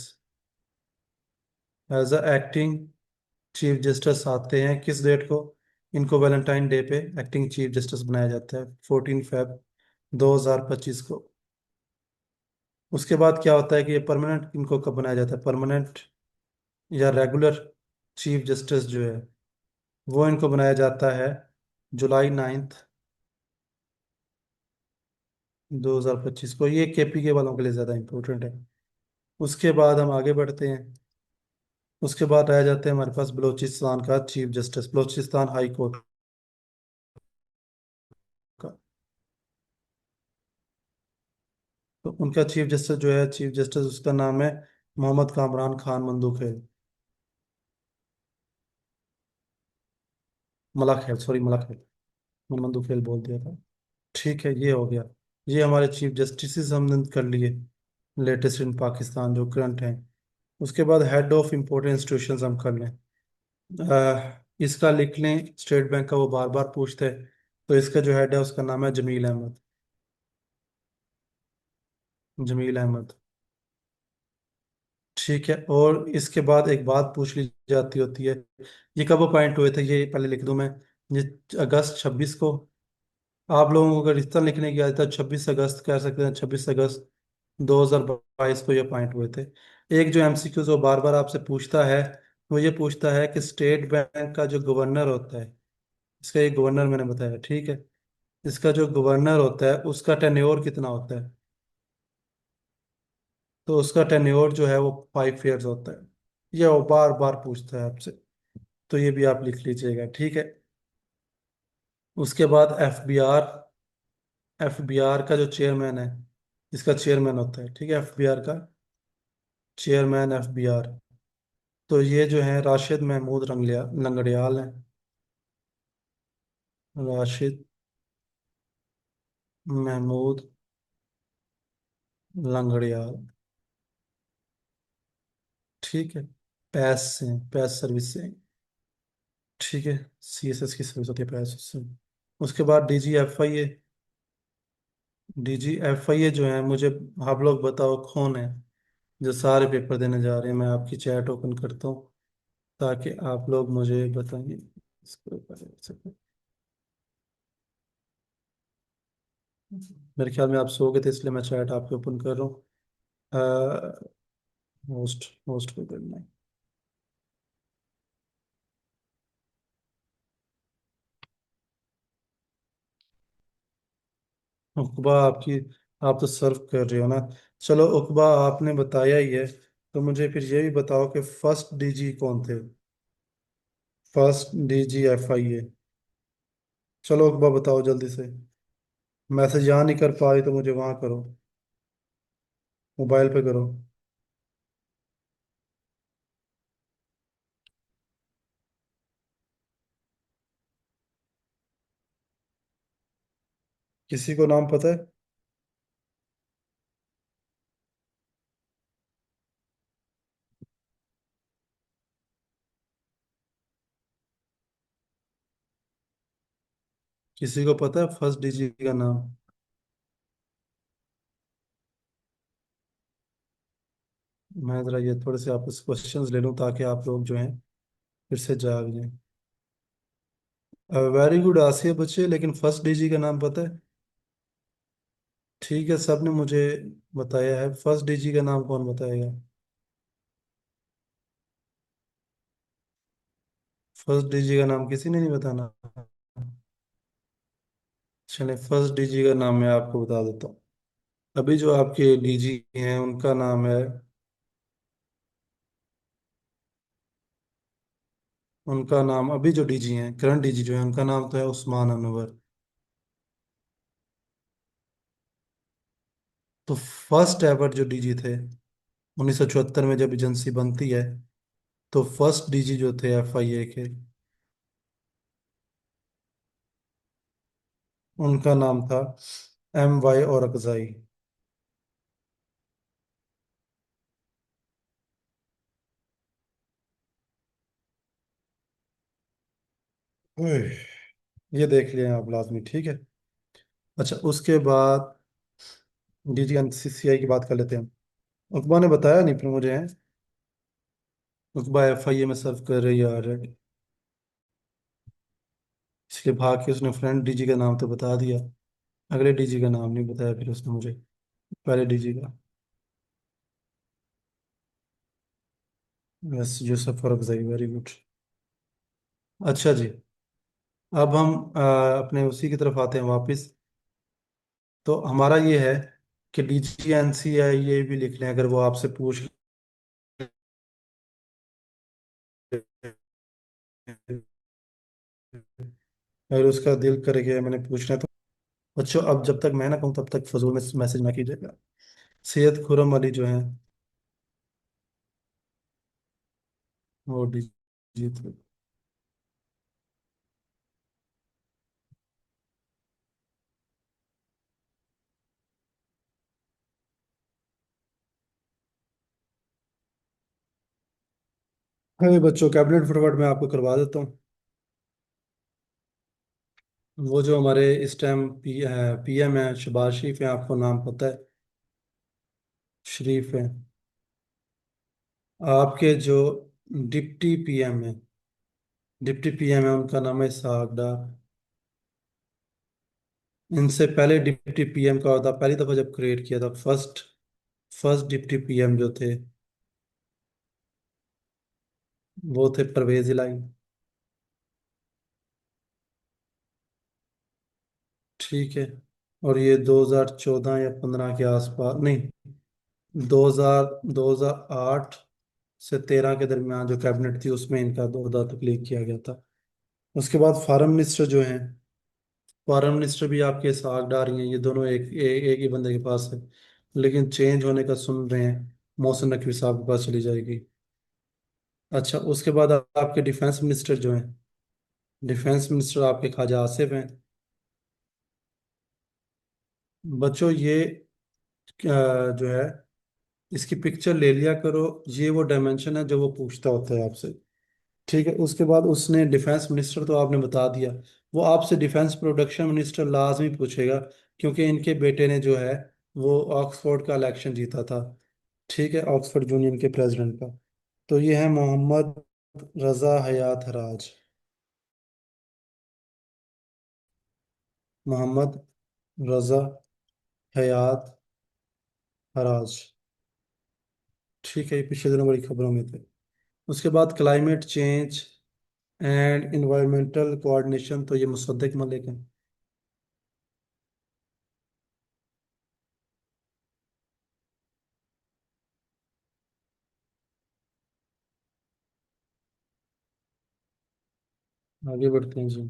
As a acting chief justice आते हैं किस डेट को? इनको वैलेंटाइन डे पे एक्टिंग चीफ जस्टिस बनाया जाता है, 14 फेब 2025 को। उसके बाद क्या होता है कि ये परमानेंट इनको कब बनाया जाता है? परमानेंट या रेगुलर चीफ जस्टिस जो है, वो इनको बनाया जाता है जुलाई 9 2025 को। ये केपीके वालों के लिए ज़्यादा इंपॉर्टेंट है। उसके बाद हम आगे बढ़ते हैं। उसके बाद रह जाते हैं हमारे पास बलूचिस्तान का chief justice, Balochistan high court का। तो उनका चीफ जस्टिस जो है, चीफ जस्टिस उसका नाम है मोहम्मद कामरान खान मंदूक है। मलक है, सॉरी मलक है, मैंने मंदूक बोल दिया था। ठीक है, ये हो गया। ये हमारे चीफ जस्टिस हमने कर लिए, लेटेस्ट इन पाकिस्तान जो करंट हैं। उसके बाद हेड ऑफ इम्पोर्टेंट इंस्टीट्यूशंस हम कर लें। इसका लिख लें, स्टेट बैंक का, वो बार बार पूछते हैं। तो इसका जो हेड है उसका नाम है जमील अहमद। जमील अहमद। ठीक है, और इसके बाद एक बात पूछ ली जाती होती है, ये कब अपॉइंट हुए थे, ये पहले लिख दूं मैं। ये अगस्त 26 को। आप लोगों को अगर रिश्ता लिखने की आदत है, 26 अगस्त कह सकते हैं, 26 अगस्त 2022 को ये अपॉइंट हुए थे। एक जो एमसीक्यू जो बार बार आपसे पूछता है, वो ये पूछता है कि स्टेट बैंक का जो गवर्नर होता है, इसका एक गवर्नर मैंने बताया, ठीक है। इसका जो गवर्नर होता है उसका टेन्योर कितना होता है? तो उसका टेन्योर जो है वो 5 ईयर्स होता है। ये वो बार बार पूछता है आपसे, तो ये भी आप लिख लीजिएगा, ठीक है। उसके बाद एफबीआर, एफबीआर का जो चेयरमैन है, इसका चेयरमैन होता है, ठीक है, एफबीआर का चेयरमैन एफबीआर। तो ये जो है राशिद महमूद रंगलिया लंगड़ियाल हैं। राशिद महमूद लंगड़ियाल, ठीक है। पैस से हैं, पैस सर्विस से हैं, ठीक है। सीएसएस की सर्विस होती है पैस से। उसके बाद डीजीएफआईए, डीजीएफआईए जो है, मुझे आप लोग बताओ कौन है जो सारे पेपर देने जा रहे हैं। मैं आपकी चैट ओपन करता हूँ ताकि आप लोग मुझे बताइए इसके ऊपर। मेरे ख्याल में आप सो गए थे, इसलिए मैं चैट आपके ओपन कर रहा हूँ। होस्ट होस्ट पे करना है। उकबा आपकी, आप तो सर्व कर रहे हो ना। चलो उकबा, आपने बताया ही है, तो मुझे फिर ये भी बताओ कि फर्स्ट डीजी कौन थे? First DG FIA. चलो उकबा बताओ जल्दी से। मैसेज यहाँ नहीं कर पा रही तो मुझे वहाँ करो, मोबाइल पे करो। किसी को नाम पता है? किसी को पता है फर्स्ट डीजी का नाम? मैं जरा ये थोड़े से आपसे क्वेश्चंस ले लूँ ताकि आप लोग जो हैं फिर से जाग जाएं। वेरी गुड आसिया बच्चे, लेकिन फर्स्ट डीजी का नाम पता है? ठीक है, सबने मुझे बताया है, फर्स्ट डीजी का नाम कौन बताएगा? फर्स्ट डीजी का नाम किसी ने नहीं बताना? चलिए, फर्स्ट डीजी का नाम मैं आपको बता देता हूँ। अभी जो आपके डीजी हैं उनका नाम है उनका नाम, अभी जो डीजी हैं, करंट डीजी जो है, उनका नाम तो है उस्मान अनवर। तो फर्स्ट एवर जो डीजी थे 1974 में जब एजेंसी बनती है, तो फर्स्ट डीजी जो थे एफआईए के, उनका नाम था MY औरकजाई। ओए, ये देख लिया आप लाजमी, ठीक है। अच्छा, उसके बाद डीजी एनसीसीआई की बात कर लेते हैं। उकबा ने बताया नहीं फिर मुझे, है उकबा एफआईए में सर्व कर रही है ऑलरेडी, इसलिए भाग के उसने फ्रंट डीजी का नाम तो बता दिया, अगले डीजी का नाम नहीं बताया फिर उसने मुझे, पहले डीजी का। बस यूसुफ फर्रुखजई, वेरी गुड। अच्छा जी, अब हम अपने उसी की तरफ आते हैं वापस। तो हमारा ये है कि डीजी एनसीआई ये भी लिख लें, अगर वो आपसे पूछ ले, अगर उसका दिल करे कि मैंने पूछना है तो। बच्चों, अब जब तक मैं ना कहूँ तब तक फजूल में मैसेज ना कीजिएगा। सैयद खुर्रम अली जो है, वो डीजी थे। अरे बच्चों, कैबिनेट फॉरवर्ड मैं आपको करवा देता हूँ। वो जो हमारे इस टाइम पीएम है, शहबाज शरीफ है, आपको नाम पता है, शरीफ है। आपके जो डिप्टी पीएम है, डिप्टी पीएम है, उनका नाम है इसहाक डार। इनसे पहले डिप्टी पीएम का होता, पहली दफा जब क्रिएट किया था, फर्स्ट फर्स्ट डिप्टी पीएम जो थे, वो थे परवेज इलाही। ठीक है। और ये 2014 या 15 के आसपास, नहीं, 2008 से 13 के दरमियान जो कैबिनेट थी उसमें इनका दो तकलीफ किया गया था। उसके बाद फॉरेन मिनिस्टर जो हैं, फॉरेन मिनिस्टर भी आपके साथ डाल रही हैं, ये दोनों एक ही बंदे के पास है, लेकिन चेंज होने का सुन रहे हैं, मोहसिन नकवी साहब के पास चली जाएगी। अच्छा, उसके बाद आपके डिफेंस मिनिस्टर जो हैं, डिफेंस मिनिस्टर आपके ख्वाजा आसिफ हैं। बच्चों, ये जो है, इसकी पिक्चर ले लिया करो, ये वो डायमेंशन है जो वो पूछता होता है आपसे। ठीक है। उसके बाद उसने डिफेंस मिनिस्टर तो आपने बता दिया, वो आपसे डिफेंस प्रोडक्शन मिनिस्टर लाजमी पूछेगा, क्योंकि इनके बेटे ने जो है वो ऑक्सफोर्ड का इलेक्शन जीता था। ठीक है, ऑक्सफोर्ड यूनियन के प्रेसिडेंट का। तो ये है मोहम्मद रजा हयात हराज। मोहम्मद रजा हयात हराज। ठीक है, ये पिछले दिनों बड़ी खबरों में थे। उसके बाद climate change and environmental coordination, तो ये मुसद्दिक मलिक हैं। आगे बढ़ते हैं जी।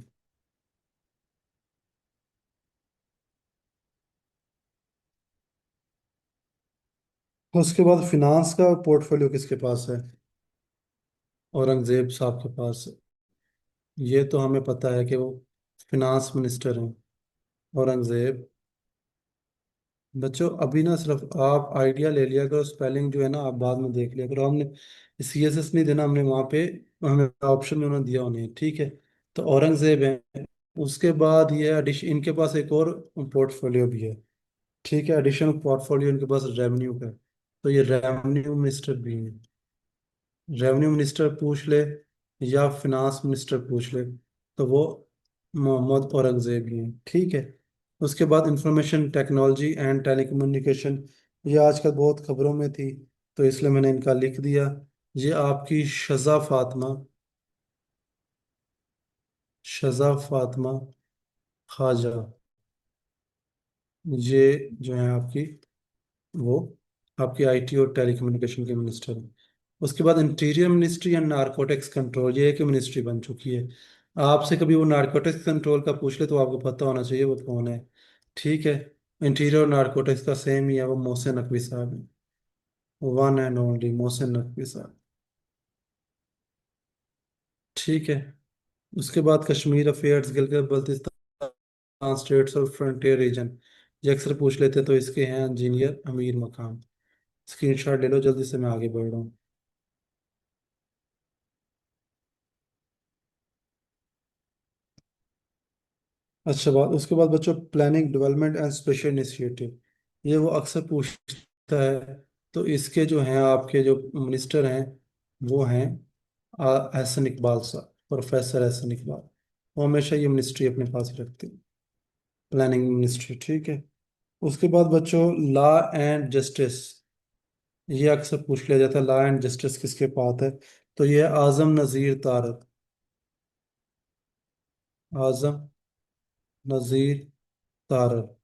उसके बाद फिनांस का पोर्टफोलियो किसके पास है? औरंगजेब साहब के पास है। ये तो हमें पता है कि वो फिनांस मिनिस्टर हैं, औरंगजेब। बच्चों, अभी ना सिर्फ आप आइडिया ले लिया करो, स्पेलिंग जो है ना आप बाद में देख लिया करो। हमने CSS नहीं देना, हमने वहाँ पे, हमें ऑप्शन में उन्होंने दिया उन्हें, ठीक है। तो औरंगजेब है। उसके बाद ये एडिशन, इनके पास एक और पोर्टफोलियो भी है। ठीक है, एडिशनल पोर्टफोलियो इनके पास रेवेन्यू का है। तो ये रेवेन्यू मिनिस्टर भी है। रेवेन्यू मिनिस्टर पूछ ले या फिनांस मिनिस्टर पूछ ले, तो वो मोहम्मद औरंगजेब ही हैं, ठीक है। उसके बाद इंफॉर्मेशन टेक्नोलॉजी एंड टेलीकम्युनिकेशन, ये आजकल बहुत खबरों में थी, तो इसलिए मैंने इनका लिख दिया। ये आपकी शजा फातिमा खाजा, ये जो है आपकी, वो आपकी IT और टेलीकम्युनिकेशन के मिनिस्टर हैं। उसके बाद interior ministry and narcotics control, ये एक मिनिस्ट्री बन चुकी है। आपसे कभी वो नारकोटिक्स कंट्रोल का पूछ ले तो आपको पता होना चाहिए वो कौन है। ठीक है। इंटीरियर नारकोटिक्स का सेम ही है, वो मोहसिन नकवी साहब है। One and only Mohsin Naqvi साहब। ठीक है। उसके बाद कश्मीर अफेयर्स, गिलगित बल्तिस्तान स्टेट्स और फ्रंटियर रीजन, ये अक्सर पूछ लेते हैं, तो इसके हैं इंजीनियर अमीर मकाम। स्क्रीनशॉट ले लो जल्दी से, मैं आगे बढ़ रहा हूँ। अच्छा बात, उसके बाद बच्चों planning development and special initiative, ये वो अक्सर पूछता है। तो इसके जो हैं आपके जो मिनिस्टर हैं वो हैं एहसन इकबाल साहब, प्रोफेसर एहसन इकबाल। वो हमेशा ये मिनिस्ट्री अपने पास ही रखते हैं, प्लानिंग मिनिस्ट्री। ठीक है। उसके बाद बच्चों लॉ एंड जस्टिस, ये अक्सर पूछ लिया जाता है लॉ एंड जस्टिस किसके पास है। तो ये है आजम नज़ीर तारक। आजम नज़ीर तारक।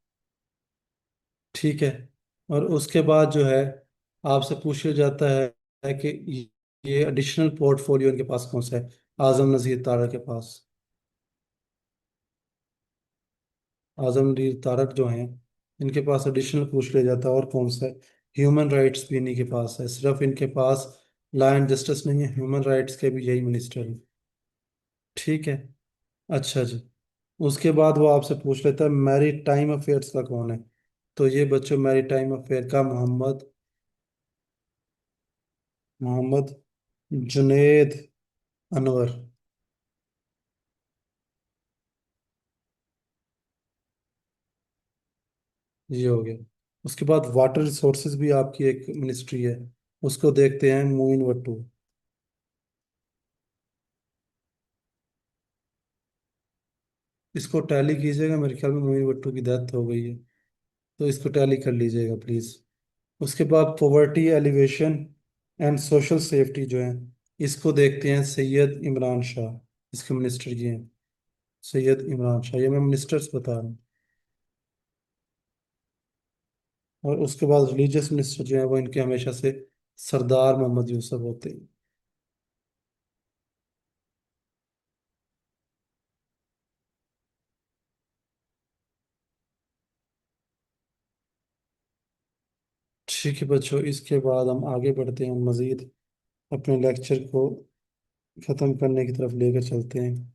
ठीक है। और उसके बाद जो है आपसे पूछ लिया जाता है कि ये एडिशनल पोर्टफोलियो इनके पास कौन सा है, आजम नज़ीर तारक के पास। आजम नज़ीर तारक जो हैं इनके पास एडिशनल पूछ लिया जाता है, और कौन सा है, ह्यूमन राइट्स भी इन्हीं के पास है। सिर्फ इनके पास लॉ एंड जस्टिस नहीं है, ह्यूमन राइट्स के भी यही मिनिस्टर है। ठीक है। अच्छा जी। उसके बाद वो आपसे पूछ लेता है मैरी टाइम अफेयर्स का कौन है। तो ये बच्चों मैरी टाइम अफेयर का मोहम्मद, मोहम्मद जुनेद अनवर, ये हो गया। उसके बाद वाटर रिसोर्सेज भी आपकी एक मिनिस्ट्री है, उसको देखते हैं मोइन वट्टू। इसको टैली कीजिएगा, मेरे ख्याल में मोइन वट्टू की डेथ हो गई है, तो इसको टैली कर लीजिएगा प्लीज। उसके बाद poverty alleviation and social safety जो है, इसको देखते हैं सैयद इमरान शाह, इसके मिनिस्टर जी हैं सैयद इमरान शाह, ये मैं मिनिस्टर्स बता रहा हूँ। और उसके बाद रिलीजियस मिनिस्टर जो है वो इनके हमेशा से सरदार मोहम्मद यूसुफ होते हैं। ठीक है बच्चों, इसके बाद हम आगे बढ़ते हैं, मजीद अपने लेक्चर को ख़त्म करने की तरफ लेकर चलते हैं।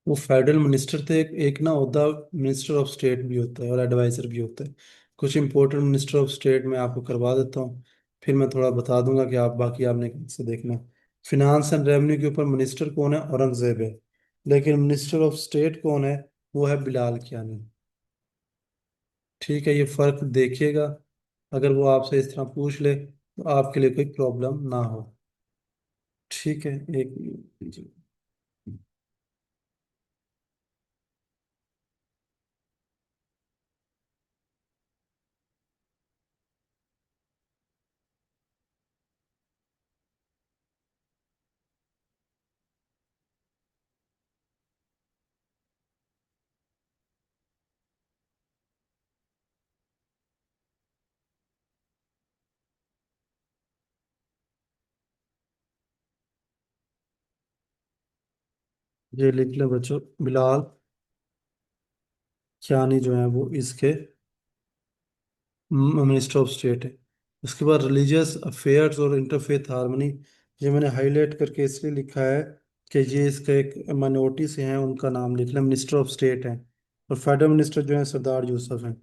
वो फेडरल मिनिस्टर थे, एक ना होता मिनिस्टर ऑफ स्टेट भी होता है और एडवाइजर भी होता है। कुछ इंपॉर्टेंट मिनिस्टर ऑफ स्टेट मैं आपको करवा देता हूँ, फिर मैं थोड़ा बता दूंगा कि आप बाकी आपने कैसे देखना। फिनांस एंड रेवेन्यू के ऊपर मिनिस्टर कौन है, औरंगजेब है। लेकिन मिनिस्टर ऑफ स्टेट कौन है, वो है बिलाल कियानी। ठीक है, ये फर्क देखिएगा, अगर वो आपसे इस तरह पूछ ले तो आपके लिए कोई प्रॉब्लम ना हो। ठीक है। एक जी। ये लिख ले बच्चों, बिलाल कियानी जो है वो इसके मिनिस्टर ऑफ स्टेट है। उसके बाद रिलीजियस अफेयर्स और इंटरफेथ हार्मनी, ये मैंने हाईलाइट करके इसलिए लिखा है कि ये इसका एक माइनॉरिटी से हैं, उनका नाम लिख लें, मिनिस्टर ऑफ स्टेट हैं। और फेडरल मिनिस्टर जो है सरदार यूसुफ हैं,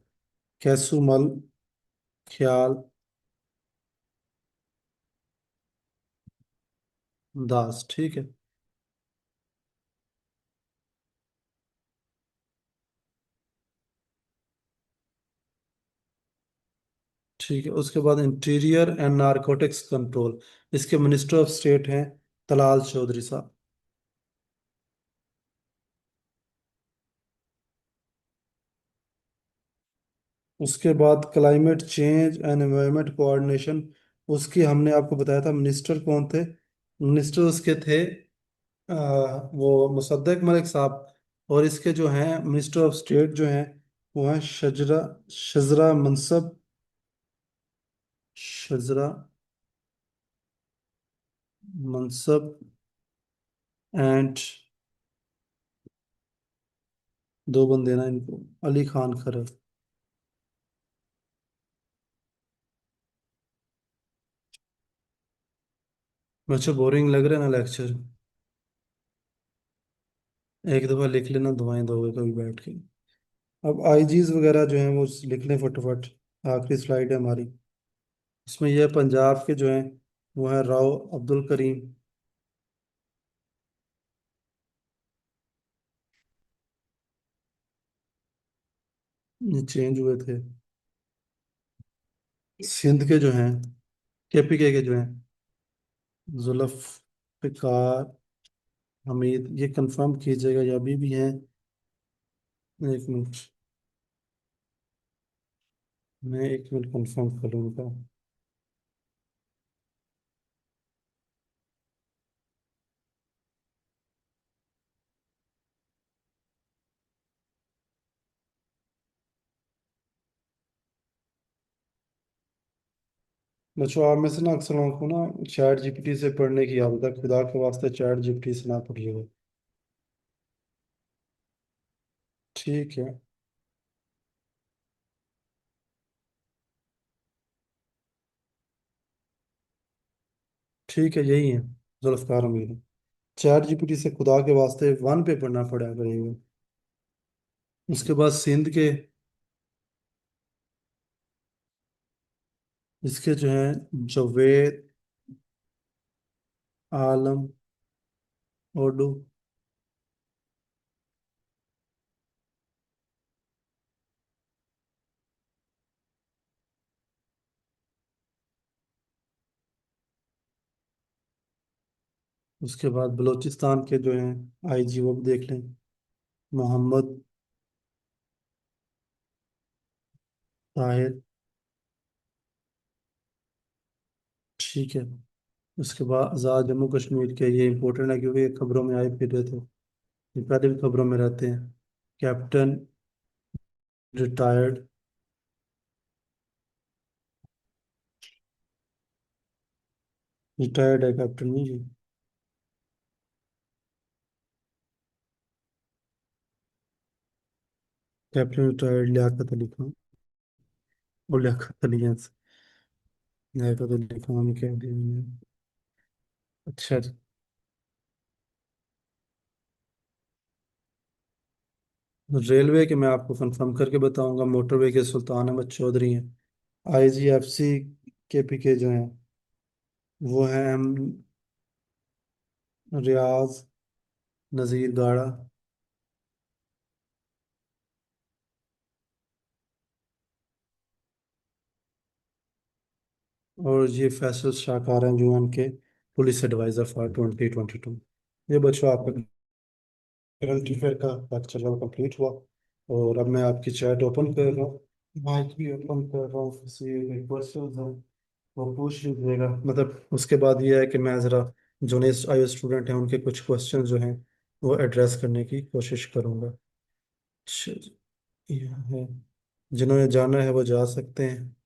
कैसूमल ख्याल दास। ठीक है। ठीक है। उसके बाद इंटीरियर एंड नारकोटिक्स कंट्रोल, इसके मिनिस्टर ऑफ स्टेट हैं तलाल चौधरी साहब। उसके बाद climate change and environment coordination, उसकी हमने आपको बताया था मिनिस्टर कौन थे। मिनिस्टर उसके थे वो मुसद्दक मलिक साहब। और इसके जो हैं मिनिस्टर ऑफ स्टेट जो हैं वो हैं शजरा शजरा मनसब शजरा, मनसब एंड, दो बंदे ना इनको, अली खान खर। बच्चों बोरिंग लग रहा है ना लेक्चर? एक दफा लिख लेना, दुआएं दोगे कभी बैठ के। अब आईजीज वगैरह जो हैं वो लिख लें फटाफट। आखिरी स्लाइड है हमारी। इसमें यह पंजाब के जो हैं वो है राव अब्दुल करीम। ये चेंज हुए थे। सिंध के जो हैं, केपीके के जो हैं, जुल्फिकार हमीद, ये कंफर्म कीजिएगा या अभी भी हैं? एक मिनट, मैं एक मिनट कंफर्म करूंगा। बच्चों आप में से ना अक्सर लोगों को ना चैट जीपीटी से पढ़ने की आदत है, खुदा के वास्ते चैट जीपीटी से ना पढ़िएगा। ठीक है। ठीक है, यही है जुल्फकार हमीद। चैट जीपीटी से खुदा के वास्ते वन पे पढ़ना पड़ा करेगा। उसके बाद सिंध के, इसके जो हैं जवेद आलम ओडू। उसके बाद बलूचिस्तान के जो हैं आईजी वो भी देख लें, मोहम्मद ताहिर। ठीक है। उसके बाद आज़ाद जम्मू कश्मीर के, ये इंपॉर्टेंट है क्योंकि ये खबरों में आए फिर रहे थे, ये पहले भी खबरों में रहते हैं। कैप्टन रिटायर्ड, रिटायर्ड है कैप्टन नहीं जी। कैप्टन रिटायर्ड लियाकत अली खान, और लियाकत अली हैं, लियाकत अली खान कह दिया मैंने। अच्छा जी। रेलवे के मैं आपको कंफर्म करके बताऊंगा, मोटरवे के सुल्तान अहमद चौधरी हैं। आईजीएफसी केपी के जो हैं वो हैं रियाज नज़ीर गाड़ा। और ये फैसल शाहकार हैं जो उनके पुलिस एडवाइजर फॉर 2022। ये बच्चों आपका करंट अफेयर का लेक्चर जो कंप्लीट हुआ। और अब मैं आपकी चैट ओपन कर रहा हूँ, माइक भी ओपन कर रहा हूँ, किसी क्वेश्चन है वो पूछ लीजिएगा। मतलब उसके बाद ये है कि मैं ज़रा जो नए आईओ स्टूडेंट हैं उनके कुछ क्वेश्चन जो हैं वो एड्रेस करने की कोशिश करूँगा। अच्छा जी, ये है, जिन्होंने जाना है वो जा सकते हैं।